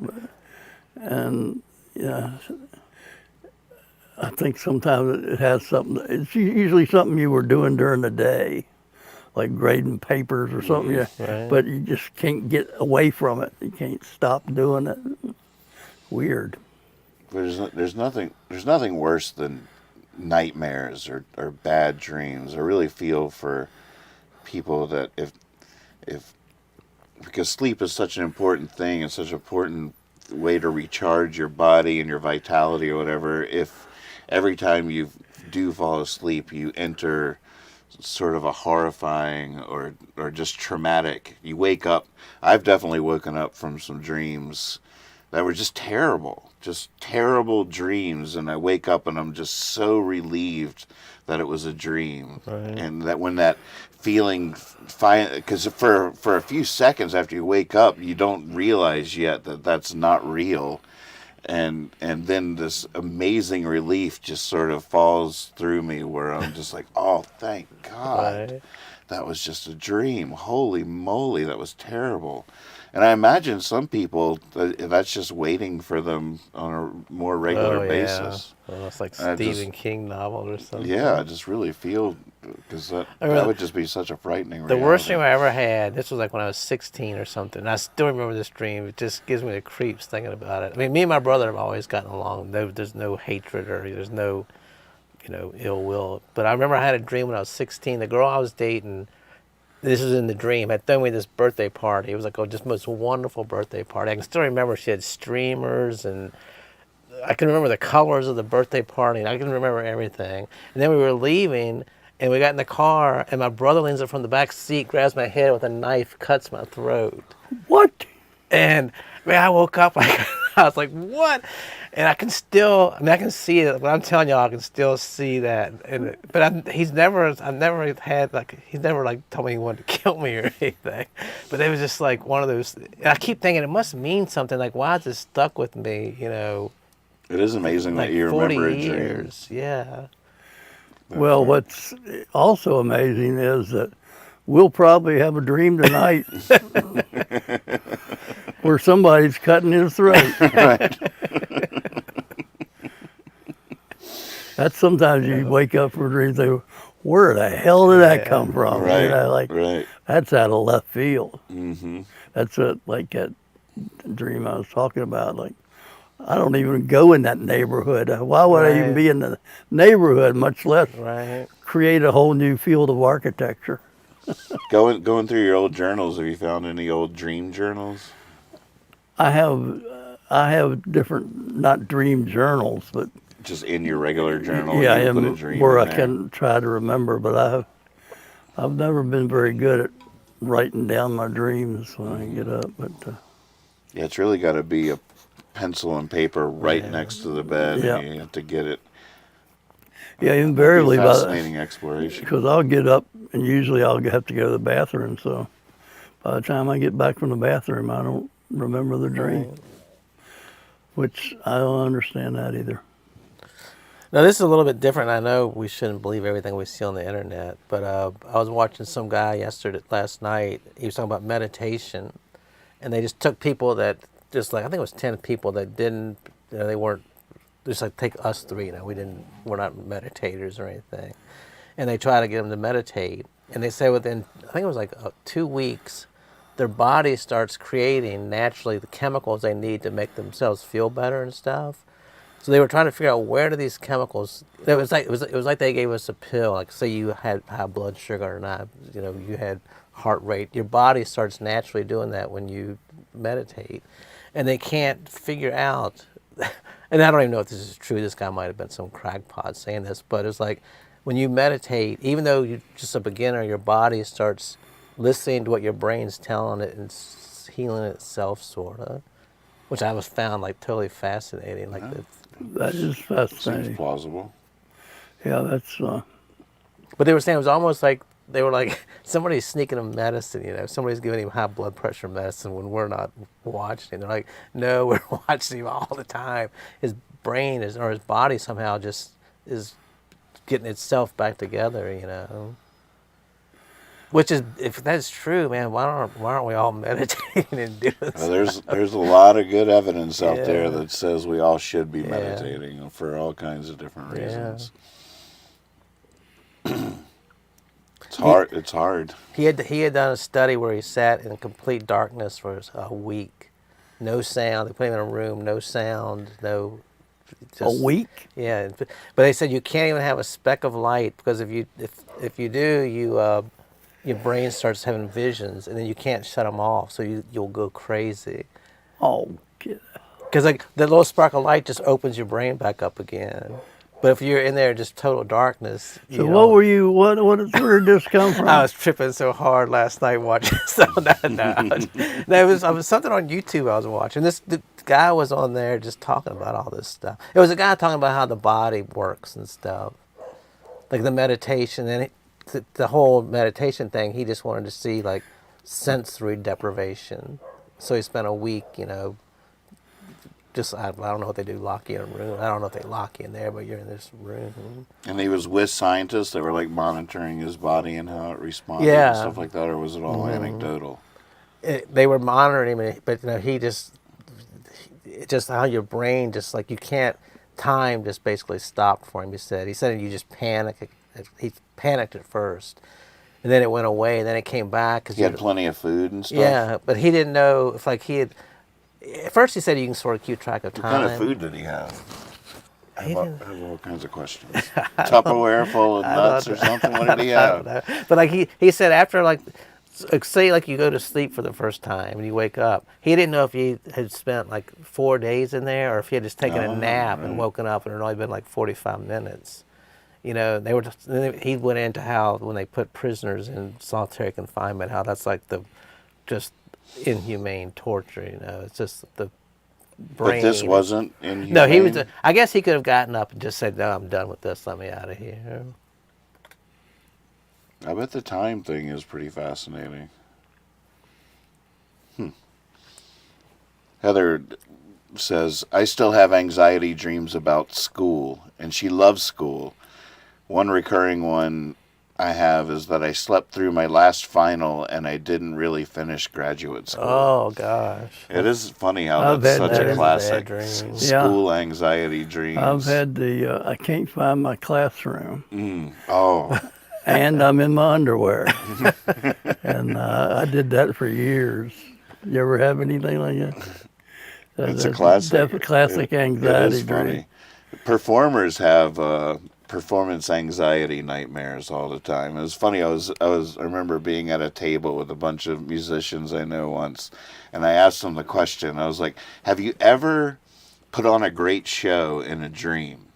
And I think sometimes it has something. It's usually something you were doing during the day, like grading papers or something. But you just can't get away from it. You can't stop doing it. Weird. There's nothing worse than nightmares or bad dreams. I really feel for people that if because sleep is such an important thing and such an important way to recharge your body and your vitality or whatever. If every time you do fall asleep, you enter sort of a horrifying or just traumatic. You wake up. I've definitely woken up from some dreams that were just terrible dreams, and I wake up and I'm just so relieved that it was a dream, and that when that feeling, because for a few seconds after you wake up, you don't realize yet that that's not real, and then this amazing relief just sort of falls through me, where I'm just like, oh, thank God. Right. That was just a dream. Holy moly, that was terrible. And I imagine some people, that's just waiting for them on a more regular Oh, yeah. basis. Well, it's like I just- Stephen King novel or something. Yeah, I just really feel, because that remember would just be such a frightening The reality. worst dream I ever had, this was like when I was 16 or something. And I still remember this dream. It just gives me the creeps thinking about it. I mean, me and my brother have always gotten along. There's no hatred or there's no, ill will. But I remember I had a dream when I was 16. The girl I was dating, this was in the dream, had thrown me this birthday party. It was like just most wonderful birthday party. I can still remember she had streamers, and I can remember the colors of the birthday party, and I can remember everything. And then we were leaving, and we got in the car, and my brother leans up from the back seat, grabs my head with a knife, cuts my throat. What? And man, I woke up like I was like, "What?" And I can still, I can see it. But I'm telling y'all, I can still see that. But he's never told me he wanted to kill me or anything. But it was just like one of those. And I keep thinking it must mean something. Like, why is it stuck with me? It is amazing like that you 40 remember a dream. years. Yeah. Well, what's also amazing is that we'll probably have a dream tonight where somebody's cutting his throat. Right. That's sometimes you wake up from a dream and say, where the hell did that come from? Right. Like, that's out of left field. Mm-hmm. That's like that dream I was talking about. Like, I don't even go in that neighborhood. Why would I even Right. be in the neighborhood, much less Right. create a whole new field of architecture? Going through your old journals, have you found any old dream journals? I have different, not dream journals, but Just in your regular journal? yeah, you I put a am dream where in I there? can try to remember. But I've never been very good at writing down my dreams when I get up. But Yeah, it's really got to be a pencil and paper right Yeah. next to the bed. Yeah. And you have to get it. yeah, invariably, Fascinating exploration. because I'll get up and usually I'll have to go to the bathroom. So by the time I get back from the bathroom, I don't remember the dream, Right. which I don't understand that either. Now, this is a little bit different. I know we shouldn't believe everything we see on the internet, but I was watching some guy last night. He was talking about meditation, and they just took people that I think it was 10 people that didn't, they weren't, just like take us three, we're not meditators or anything. And they try to get them to meditate. And they say within, I think it was like 2 weeks, their body starts creating naturally the chemicals they need to make themselves feel better and stuff. So they were trying to figure out where do these chemicals. It was like they gave us a pill. Like say you had high blood sugar or not, you had heart rate. Your body starts naturally doing that when you meditate, and they can't figure out. And I don't even know if this is true. This guy might have been some crackpot saying this, but it's like when you meditate, even though you're just a beginner, your body starts listening to what your brain's telling it and healing itself, sort of. Which I was found like totally fascinating. Like That is Seems fascinating. plausible. Yeah, that's But they were saying it was almost like they were like somebody's sneaking him medicine. Somebody's giving him high blood pressure medicine when we're not watching. They're like, no, we're watching him all the time. His brain or his body somehow just is getting itself back together. Which is, if that's true, man, why aren't we all meditating and doing this? There's a lot of good evidence out there Yeah. that says we all should be Yeah. meditating for all kinds of different Yeah. reasons. It's hard. It's hard. He had done a study where he sat in complete darkness for a week, no sound. They put him in a room, no sound, no. a week. Yeah, but they said you can't even have a speck of light because if you do, your brain starts having visions and then you can't shut them off, so you'll go crazy. Oh, get Because like the little spark of light just opens your brain back up again. But if you're in there just total darkness. So what were you? Where did this come from? I was tripping so hard last night watching something. There was something on YouTube I was watching. The guy was on there just talking about all this stuff. It was a guy talking about how the body works and stuff, like the meditation and the whole meditation thing. He just wanted to see like sensory deprivation, so he spent a week, just I don't know what they do, lock you in a room. I don't know if they lock you in there, but you're in this room. And he was with scientists that were like monitoring his body and how it responded Yeah. and stuff like that, or was it all anecdotal? They were monitoring him, but he just how your brain just like you can't time just basically stopped for him. He said you just panic. He panicked at first, and then it went away, and then it came back because He had plenty of food and stuff. Yeah, but he didn't know if like he had. At first, he said you can sort of keep track of What time. kind of food did he have? I He have didn't- all kinds of questions. Tupperware full of nuts or something? What did he I don't have? know. But like he said after like say like you go to sleep for the first time and you wake up, he didn't know if he had spent like 4 days in there or if he had just taken a nap and woken up and it had only been like 45 minutes. You know, he went into how when they put prisoners in solitary confinement, how that's like the just inhumane torture. You know, it's just the brain. But this wasn't inhumane? No, he was. I guess he could have gotten up and just said, "No, I'm done with this. Let me out of here." I bet the time thing is pretty fascinating. Heather says, I still have anxiety dreams about school, and she loves school. One recurring one I have is that I slept through my last final and I didn't really finish graduate school. Oh gosh. It is funny how I've that's had such that a as classic bad dream. school anxiety dreams. I've had I can't find my classroom. Oh, And I'm in my underwear. And I did that for years. You ever have anything like that? it's a classic. Definitely classic anxiety It is dream. funny. Performers have performance anxiety nightmares all the time. It was funny. I remember being at a table with a bunch of musicians I know once, and I asked them the question. I was like, "Have you ever put on a great show in a dream?"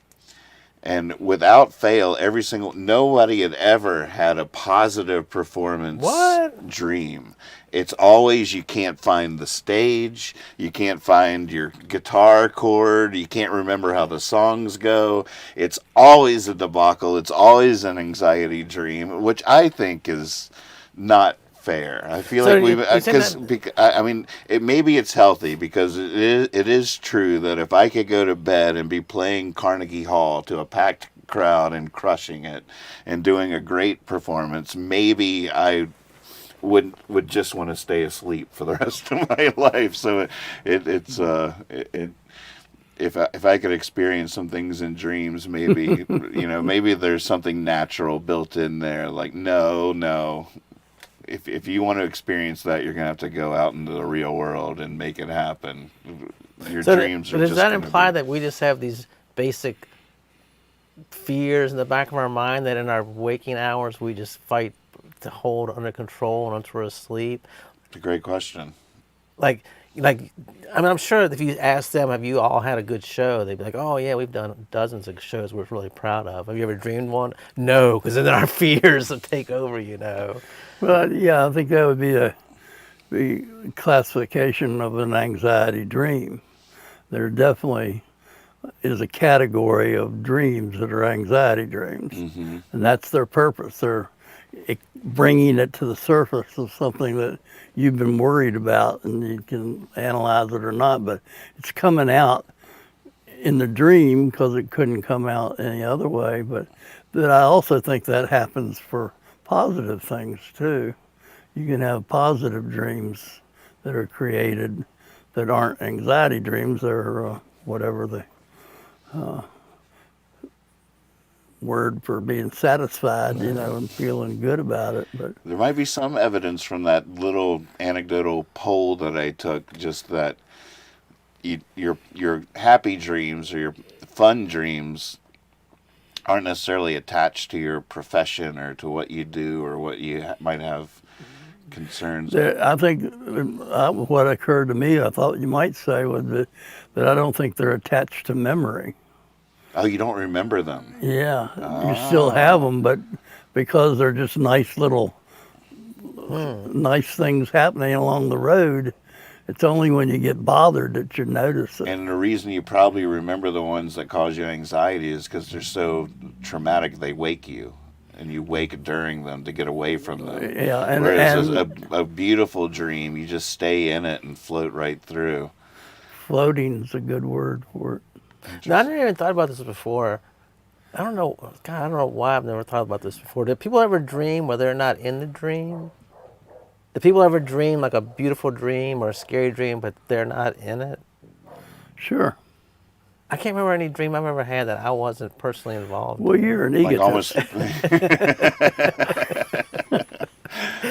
And without fail, nobody had ever had a positive performance dream. It's always you can't find the stage, you can't find your guitar chord, you can't remember how the songs go. It's always a debacle. It's always an anxiety dream, which I think is not fair. I feel like maybe it's healthy because it is true that if I could go to bed and be playing Carnegie Hall to a packed crowd and crushing it and doing a great performance, maybe I would just want to stay asleep for the rest of my life. So if I could experience some things in dreams, maybe maybe there's something natural built in there. Like no. If you want to experience that, you're going to have to go out into the real world and make it happen. Your dreams are But does just that gonna imply be... that we just have these basic fears in the back of our mind that in our waking hours we just fight to hold under control once we're asleep? It's a great question. Like, I mean, I'm sure if you ask them, have you all had a good show? They'd be like, oh, yeah, we've done dozens of shows we're really proud of. Have you ever dreamed one? No, because then our fears will take over, you know. Well, yeah, I think that would be the classification of an anxiety dream. There definitely is a category of dreams that are anxiety dreams, and that's their purpose. They're bringing it to the surface of something that you've been worried about, and you can analyze it or not, but it's coming out in the dream because it couldn't come out any other way. But I also think that happens for positive things too. You can have positive dreams that are created that aren't anxiety dreams. They're whatever the word for being satisfied, and feeling good about it. But There might be some evidence from that little anecdotal poll that I took, just that your happy dreams or your fun dreams aren't necessarily attached to your profession or to what you do or what you might have concerns. I think what occurred to me, I thought you might say, was that I don't think they're attached to memory. Oh, you don't remember them? Yeah, you still have them, but because they're just nice things happening along the road, it's only when you get bothered that you notice it. And the reason you probably remember the ones that cause you anxiety is because they're so traumatic they wake you. And you wake during them to get away from them. Yeah, Whereas a beautiful dream, you just stay in it and float right through. floating's a good word for it. No, I never even thought about this before. I don't know. God, I don't know why I've never thought about this before. Do people ever dream where they're not in the dream? Do people ever dream like a beautiful dream or a scary dream, but they're not in it? Sure. I can't remember any dream I've ever had that I wasn't personally involved Well, in. you're an Like egotist. almost.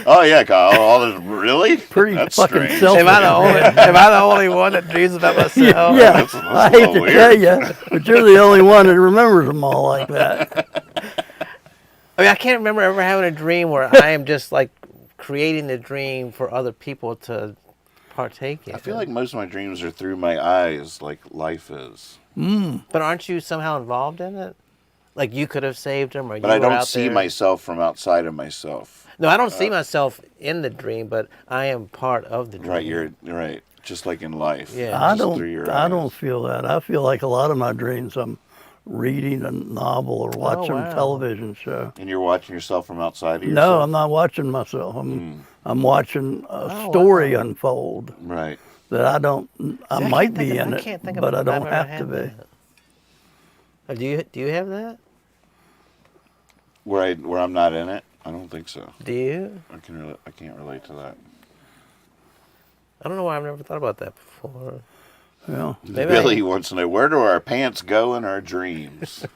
Oh yeah, Kyle. All this really? Pretty That's fucking strange. selfish. Am I the only one that dreams about myself? Yeah, that's I a hate little to tell weird. you, but you're the only one that remembers them all like that. I mean, I can't remember ever having a dream where I am just like creating the dream for other people to partake in. I feel like most of my dreams are through my eyes, like life is. But aren't you somehow involved in it? Like you could have saved him, or you But I were don't out see there. myself from outside of myself. No, I don't see myself in the dream, but I am part of the dream. Right, you're right. Just like in life. Yeah. I just through your I eyes. don't feel that. I feel like a lot of my dreams I'm reading a novel or watching wow. a television show. And you're watching yourself from outside of No, yourself? I'm not watching myself. I'm watching a story unfold Right. that I don't. I See, might can't think be of- in I it, can't think of but a I time don't I've ever have to had be. that. Do you have that? Where I'm not in it? I don't think so. Do you? I can't relate to that. I don't know why I've never thought about that before. Well, Maybe Billy wants to know, where do our pants go in our dreams?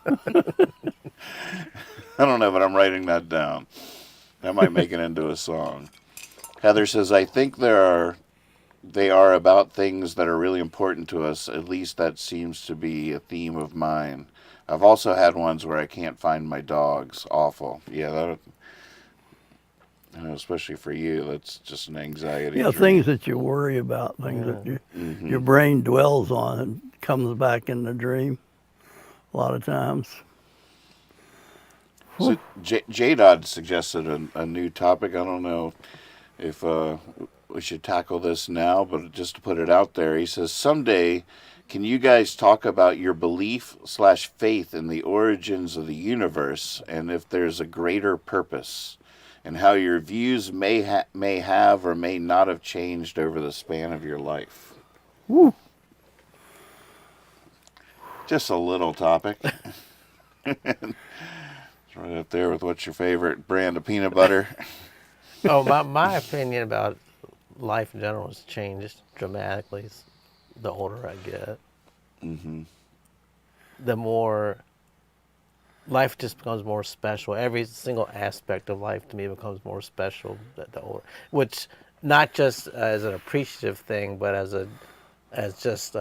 I don't know, but I'm writing that down. That might make it into a song. Heather says, I think they are about things that are really important to us. At least that seems to be a theme of mine. I've also had ones where I can't find my dogs. Awful. Yeah, I know, especially for you, that's just an anxiety. yeah, dream. things that you worry about, things that your brain dwells on and comes back in the dream a lot of times. So J-Dod suggested a new topic. I don't know if we should tackle this now, but just to put it out there, he says, someday, can you guys talk about your belief/faith in the origins of the universe and if there's a greater purpose, and how your views may have or may not have changed over the span of your life? Woo. Just a little topic. It's right up there with what's your favorite brand of peanut butter. Oh, my opinion about life in general has changed dramatically the older I get. Mm-hmm. The more life just becomes more special. Every single aspect of life to me becomes more special the older, which not just as an appreciative thing, but as just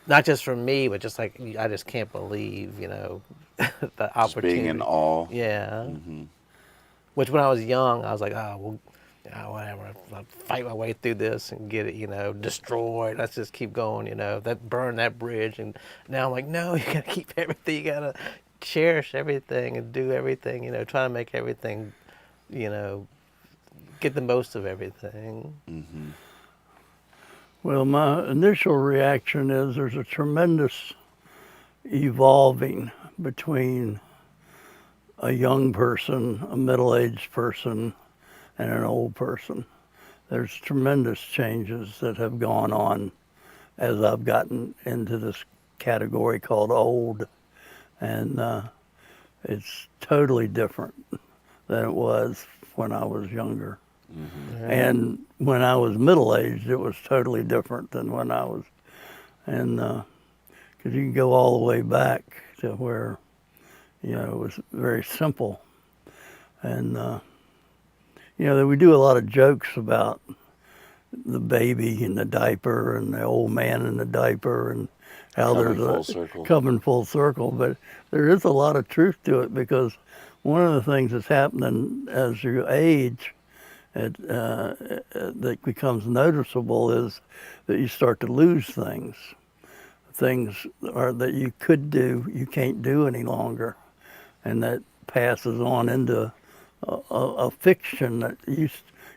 not just for me, but just like I just can't believe, the Just opportunity. being in awe. Yeah. Mm-hmm. Which when I was young, I was like, oh, well, whatever. I'll fight my way through this and get it, destroyed. Let's just keep going, burn that bridge. And now I'm like, no, you gotta keep everything. You gotta cherish everything and do everything, try to make everything, get the most of everything. Mm-hmm. Well, my initial reaction is there's a tremendous evolving between a young person, a middle-aged person, and an old person. There's tremendous changes that have gone on as I've gotten into this category called old, and it's totally different than it was when I was younger. Mm-hmm. And when I was middle-aged, it was totally different than when I was, and because you can go all the way back to where, it was very simple. And, we do a lot of jokes about the baby in the diaper and the old man in the diaper and how Coming there's full circle. coming full circle. But there is a lot of truth to it, because one of the things that's happening as you age that becomes noticeable is that you start to lose things. Things that you could do, you can't do any longer. And that passes on into a fiction that you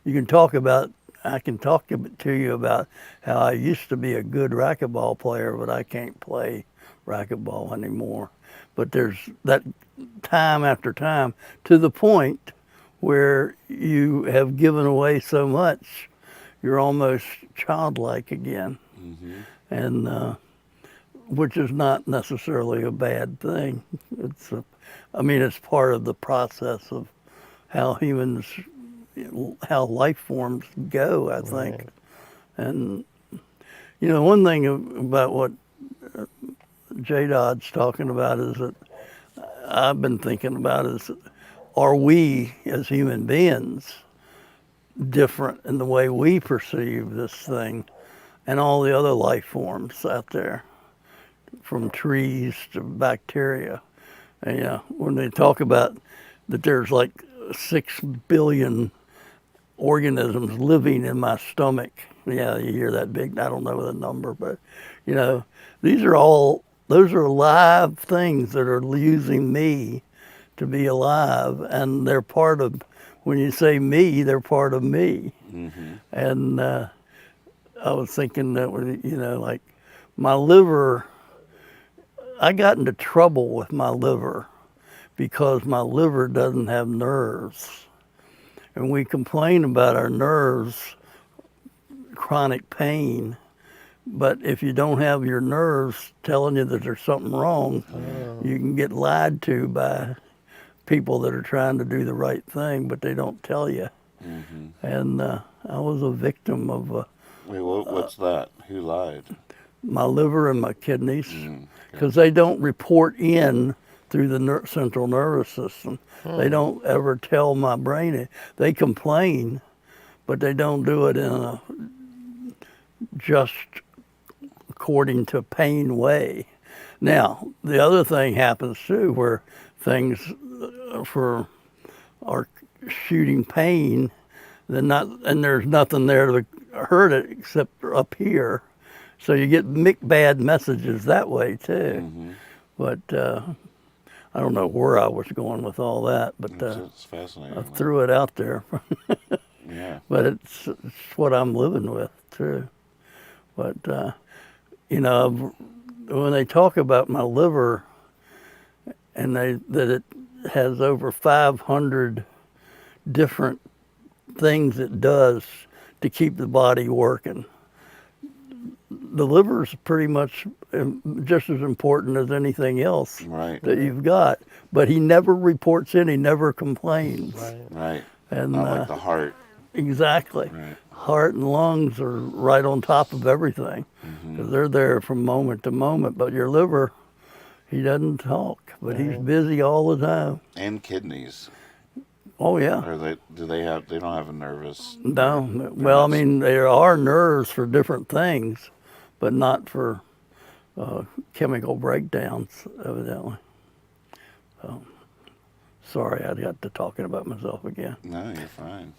can talk about. I can talk to you about how I used to be a good racquetball player, but I can't play racquetball anymore. But there's that time after time, to the point where you have given away so much, you're almost childlike again, and which is not necessarily a bad thing. I mean, it's part of the process of how humans, how life forms go, I think. Right. And, one thing about what J. Dodd's talking about is that I've been thinking about is, are we as human beings different in the way we perceive this thing and all the other life forms out there, from trees to bacteria? And, when they talk about that there's like 6 billion organisms living in my stomach. Yeah, you hear that big, I don't know the number, but those are live things that are using me to be alive, and they're part of, when you say me, they're part of me. And I was thinking that, like my liver, I got into trouble with my liver because my liver doesn't have nerves. And we complain about our nerves, chronic pain, but if you don't have your nerves telling you that there's something wrong, you can get lied to by people that are trying to do the right thing, but they don't tell you. And I was a victim of Wait, what's that? Who lied? my liver and my kidneys, because they don't report in through the central nervous system. They don't ever tell my brain. They complain, but they don't do it in a just according to pain way. Now, the other thing happens too, where things are shooting pain, and there's nothing there to hurt it except up here. So you get bad messages that way too. But I don't know where I was going with all that, but It's fascinating. I threw it out there. Yeah. But it's what I'm living with too. But when they talk about my liver, and that it has over 500 different things it does to keep the body working. The liver is pretty much just as important as anything else that you've got. But he never reports in, he never complains. Right. And Not like the heart. Exactly. Right. Heart and lungs are right on top of everything, because they're there from moment to moment. But your liver, he doesn't talk, but he's busy all the time. And kidneys. Oh yeah. Or they don't have a nervous. No. Well, I mean, there are nerves for different things, but not for chemical breakdowns, evidently. So, sorry, I got to talking about myself again. No, you're fine.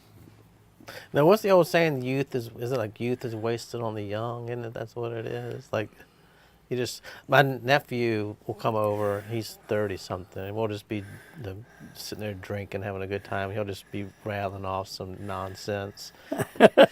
Now, what's the old saying? Youth is it like youth is wasted on the young? Isn't it? That's what it is. Like, my nephew will come over. He's 30 something, and we'll just be sitting there drinking, having a good time. He'll just be rattling off some nonsense, but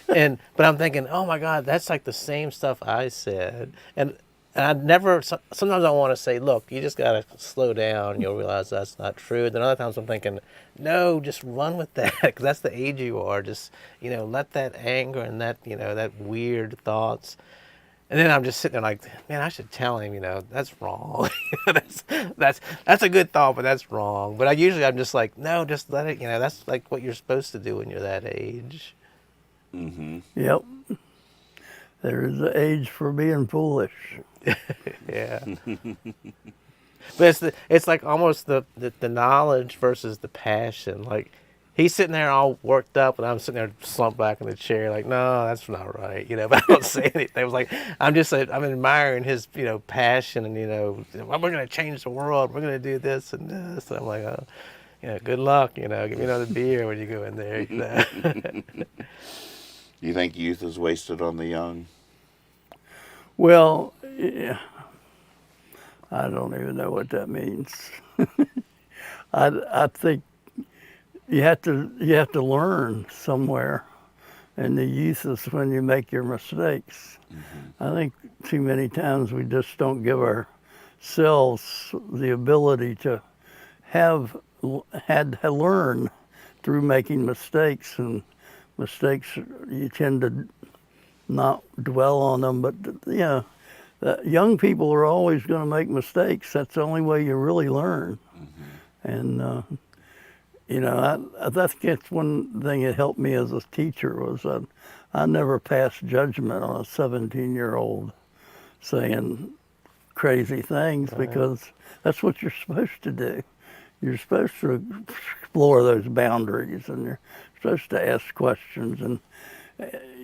I'm thinking, oh my God, that's like the same stuff I said, and I never. Sometimes I want to say, look, you just gotta slow down. You'll realize that's not true. Then other times I'm thinking, no, just run with that, because that's the age you are. Just let that anger and that that weird thoughts. And then I'm just sitting there like, man, I should tell him, that's wrong. that's a good thought, but that's wrong. But I'm just like, no, just let it, that's like what you're supposed to do when you're that age. Yep. There is an age for being foolish. Yeah. But it's like almost the knowledge versus the passion. Like, he's sitting there all worked up, and I'm sitting there slumped back in the chair, like, no, that's not right, But I don't say anything. It was like I'm admiring his, passion, and we're gonna change the world. We're gonna do this and this. And I'm like, oh, good luck. Give me another beer when you go in there. You think youth is wasted on the young? Well, yeah. I don't even know what that means. I think you have to learn somewhere, and the youth is when you make your mistakes. I think too many times we just don't give ourselves the ability to learn through making mistakes, and mistakes you tend to not dwell on them. But young people are always going to make mistakes. That's the only way you really learn. And I think that's one thing that helped me as a teacher was that I never passed judgment on a 17-year-old saying crazy things because that's what you're supposed to do. You're supposed to explore those boundaries, and you're supposed to ask questions. And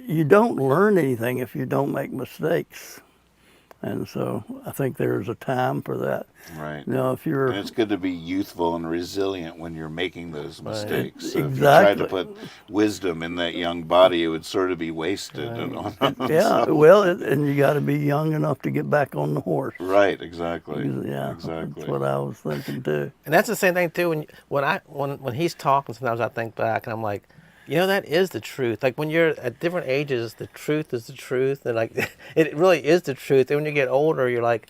you don't learn anything if you don't make mistakes. And so I think there's a time for that. Right. If you're... And it's good to be youthful and resilient when you're making those mistakes. So Exactly. if you tried to put wisdom in that young body, it would sort of be wasted. And you got to be young enough to get back on the horse. Right, exactly. Yeah, exactly. That's what I was thinking too. And that's the same thing too. When he's talking, sometimes I think back and I'm like, that is the truth. Like when you're at different ages, the truth is the truth, and like it really is the truth. And when you get older, you're like,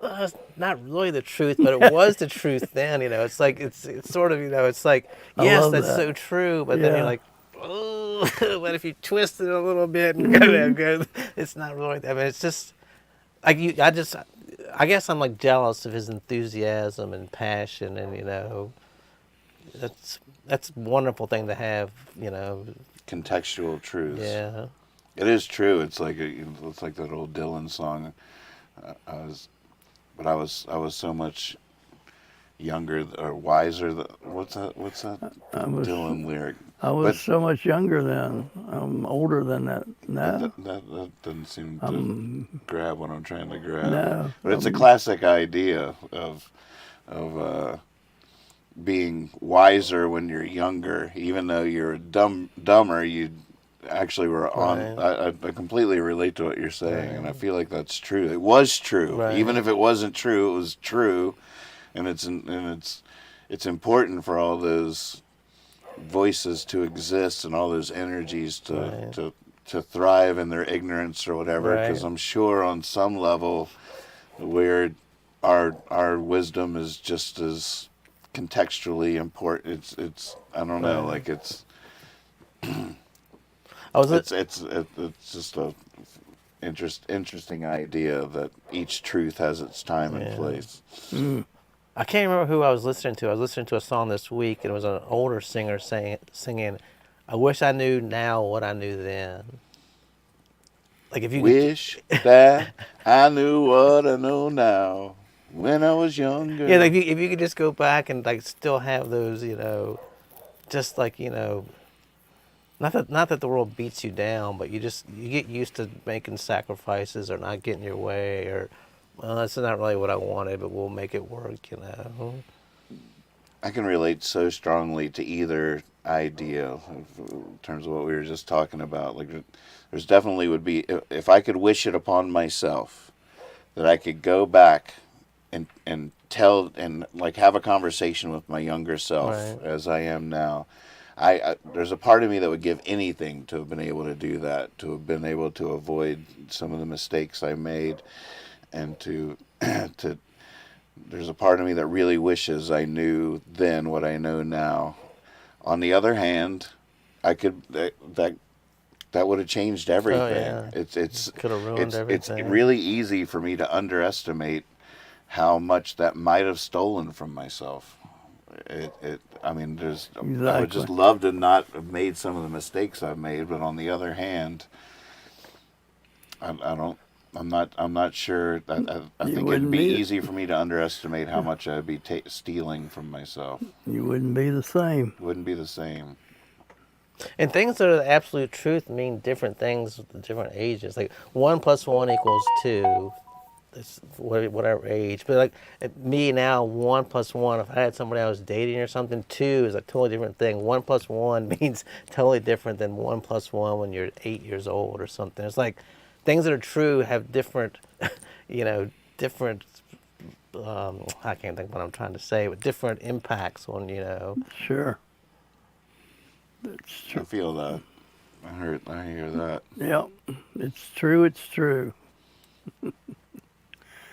it's not really the truth, but it was the truth then. It's like it's sort of it's like yes, that's so true, but then you're like, oh, but if you twist it a little bit and go, it's not really. I mean, it's just like I guess I'm like jealous of his enthusiasm and passion, and that's a wonderful thing to have, Contextual truths. Yeah. It is true. It's like that old Dylan song. I was so much younger or wiser. What's that Dylan lyric? I was so much younger then. I'm older than that now. That doesn't seem to grab what I'm trying to grab. No. But it's a classic idea of being wiser when you're younger, even though you're dumber. You actually were on. Right. I completely relate to what you're saying, and I feel like that's true. It was true, Right. even if it wasn't true. It was true, and it's important for all those voices to exist and all those energies to thrive in their ignorance or whatever. Because I'm sure on some level, our wisdom is just as contextually important. It's I don't know, like it's just a interesting idea that each truth has its time and place. I can't remember who I was listening to. I was listening to a song this week, and it was an older singer singing, "I wish I knew now what I knew then." Like if you wish that I knew what I know now when I was younger. Yeah, like if you could just go back and like still have those, just like not that the world beats you down, but you get used to making sacrifices or not getting your way, or well, that's not really what I wanted, but we'll make it work. I can relate so strongly to either idea in terms of what we were just talking about. Like, there's definitely would be, if I could wish it upon myself, that I could go back and tell and like have a conversation with my younger self as I am now. I there's a part of me that would give anything to have been able to do that, to have been able to avoid some of the mistakes I made, and to there's a part of me that really wishes I knew then what I know now. On the other hand, I could that would have changed everything. Oh, yeah. It's could have ruined everything. It's really easy for me to underestimate how much that might have stolen from myself. I mean, Exactly. I would just love to not have made some of the mistakes I've made, but on the other hand, I'm not sure. I think it'd be easy for me to underestimate how much I'd be stealing from myself. You wouldn't be the same. Wouldn't be the same. And things that are the absolute truth mean different things at different ages. Like 1 + 1 = 2. That's whatever age. But like me now, 1 + 1. If I had somebody I was dating or something, 2 is a totally different thing. 1 + 1 means totally different than 1 + 1 when you're 8 years old or something. It's like things that are true have different, different. I can't think what I'm trying to say, but different impacts on Sure. That's true. I feel that. I hear that. Yeah, it's true. It's true.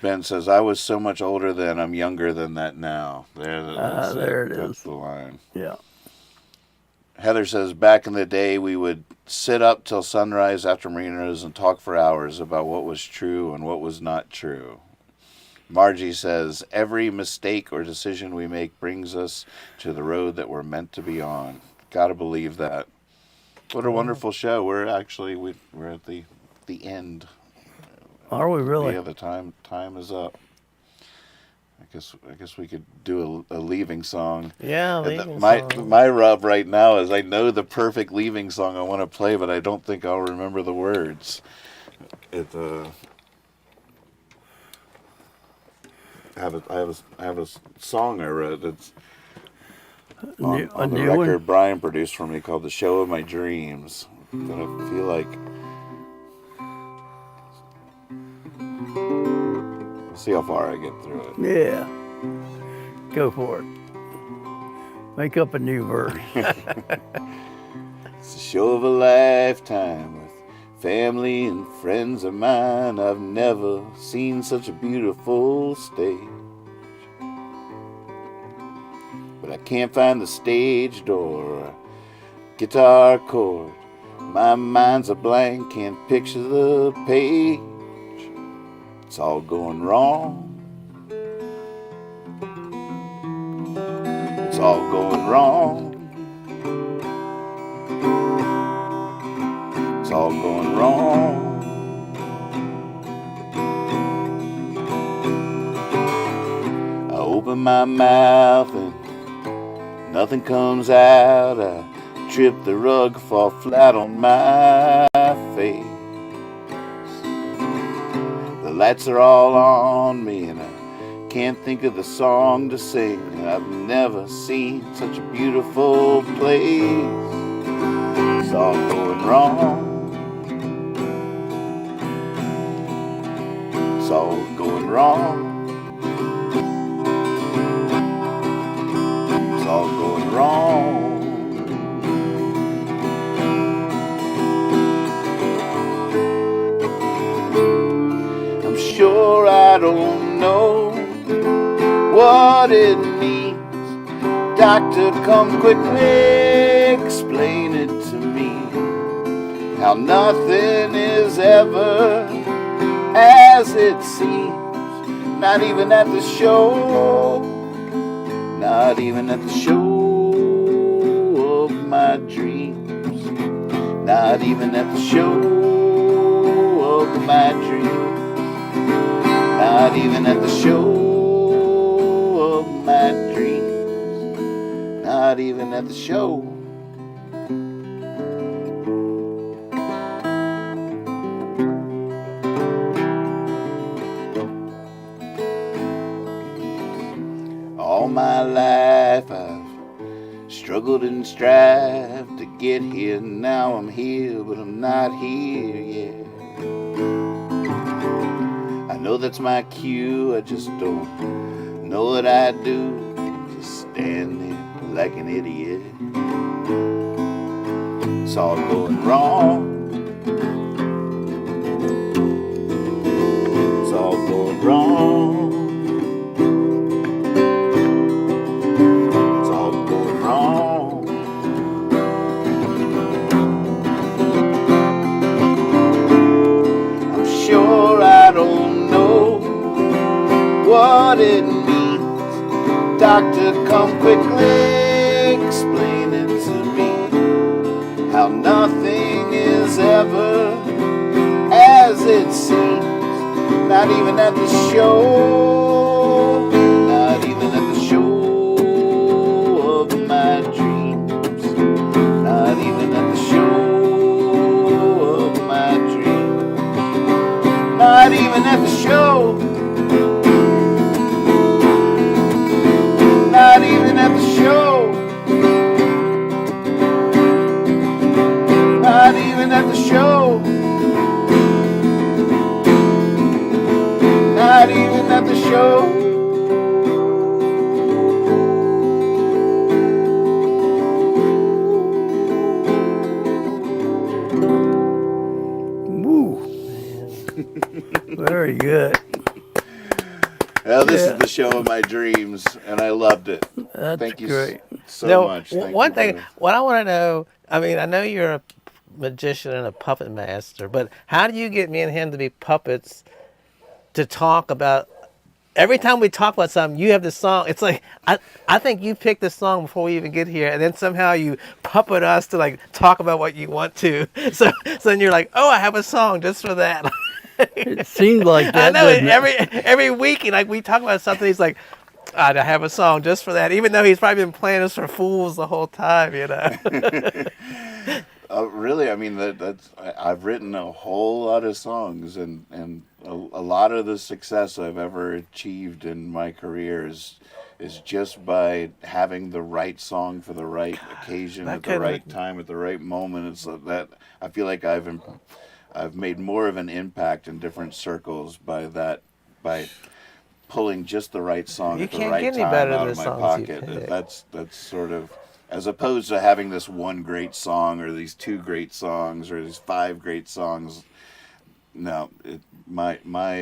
Ben says, "I was so much older then. I'm younger than that now." There it That's is. the line. Yeah. Heather says, back in the day, we would sit up till sunrise after marinas and talk for hours about what was true and what was not true. Margie says, every mistake or decision we make brings us to the road that we're meant to be on. Gotta believe that. What a wonderful show. We're at the end. Are we really? Yeah, the time is up. I guess we could do a leaving song. Yeah, And leaving my song. my rub right now is I know the perfect leaving song I want to play, but I don't think I'll remember the words. I have a song I wrote that's on the new record one? Brian produced for me called "The Show of My Dreams." But I feel like we'll see how far I get through it. Yeah. Go for it. Make up a new verse. It's the show of a lifetime with family and friends of mine. I've never seen such a beautiful stage. But I can't find the stage door or guitar chord. My mind's a blank, can't picture the page. It's all going wrong. It's all going wrong. It's all going wrong. I open my mouth and nothing comes out. I trip the rug, fall flat on my face. The lights are all on me and I can't think of the song to sing. I've never seen such a beautiful place. It's all going wrong. It's all going wrong. It's all going wrong. I'm sure I don't know what it means. Doctor, come quickly explain it to me. How nothing is ever as it seems. Not even at the show. Not even at the show of my dreams. Not even at the show of my dreams. Not even at the show of my dreams. Not even at the show. All my life I've struggled and strived to get here. Now I'm here, but I'm not here yet. I know that's my cue, I just don't know what I do. Just stand there like an idiot. It's all going wrong. It's all going wrong. It's all going wrong. I'm sure I don't know what it means. Doctor, come quickly explain it to me. How nothing is ever as it seems. Not even at the show. Not even at the show of my dreams. Not even at the show of my dreams. Not even at the show. Not even at the show. Not even at the show. Not even at the show. Woo. Very good. Well, this Yeah. is the show of my dreams, and I loved it. That's Thank you. great. so much. One thing, what I want to know, I mean, I know you're a magician and a puppet master, but how do you get me and him to be puppets to talk about? Every time we talk about something, you have this song. It's like I think you picked the song before we even get here, and then somehow you puppet us to like talk about what you want to. So then you're like, oh, I have a song just for that. It seems like that. I know doesn't it? every week, like we talk about something, he's like, I have a song just for that, even though he's probably been playing us for fools the whole time, you know. Really, I mean I've written a whole lot of songs, and a lot of the success I've ever achieved in my career is just by having the right song for the right occasion at the right time at the right moment. It's that I feel like I've made more of an impact in different circles by pulling just the right song at the right time out of my pocket. That's sort of, as opposed to having this one great song or these two great songs or these five great songs. No, my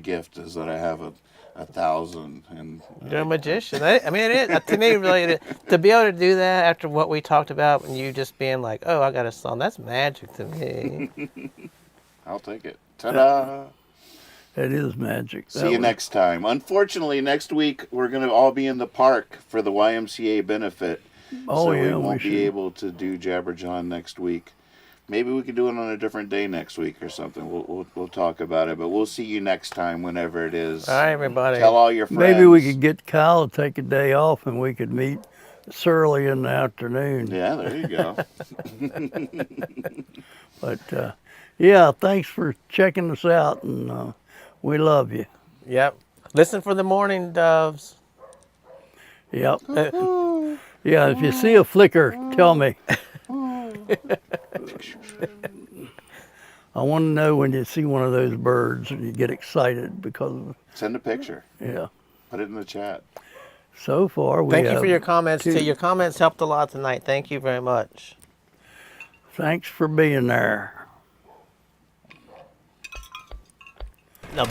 gift is that I have a 1,000. And you're a magician. I mean, it is, to me, really, to be able to do that after what we talked about and you just being like, oh, I got a song, that's magic to me. I'll take it. Ta-da! It is magic. See you next time. Unfortunately, next week we're going to all be in the park for the YMCA benefit. So we won't be able to do Jabber Jawn next week. Maybe we could do it on a different day next week or something. We'll talk about it, but we'll see you next time whenever it is. All right, everybody. Tell all your friends. Maybe we could get Kyle to take a day off and we could meet early in the afternoon. Yeah, there you go. But yeah, thanks for checking us out, and we love you. Yep. Listen for the morning doves. Yep. Yeah, if you see a flicker, tell me. I want to know when you see one of those birds and you get excited because send a picture. Yeah. Put it in the chat. So far, we Thank you for your comments too. Your comments helped a lot tonight. Thank you very much. Thanks for being there. No,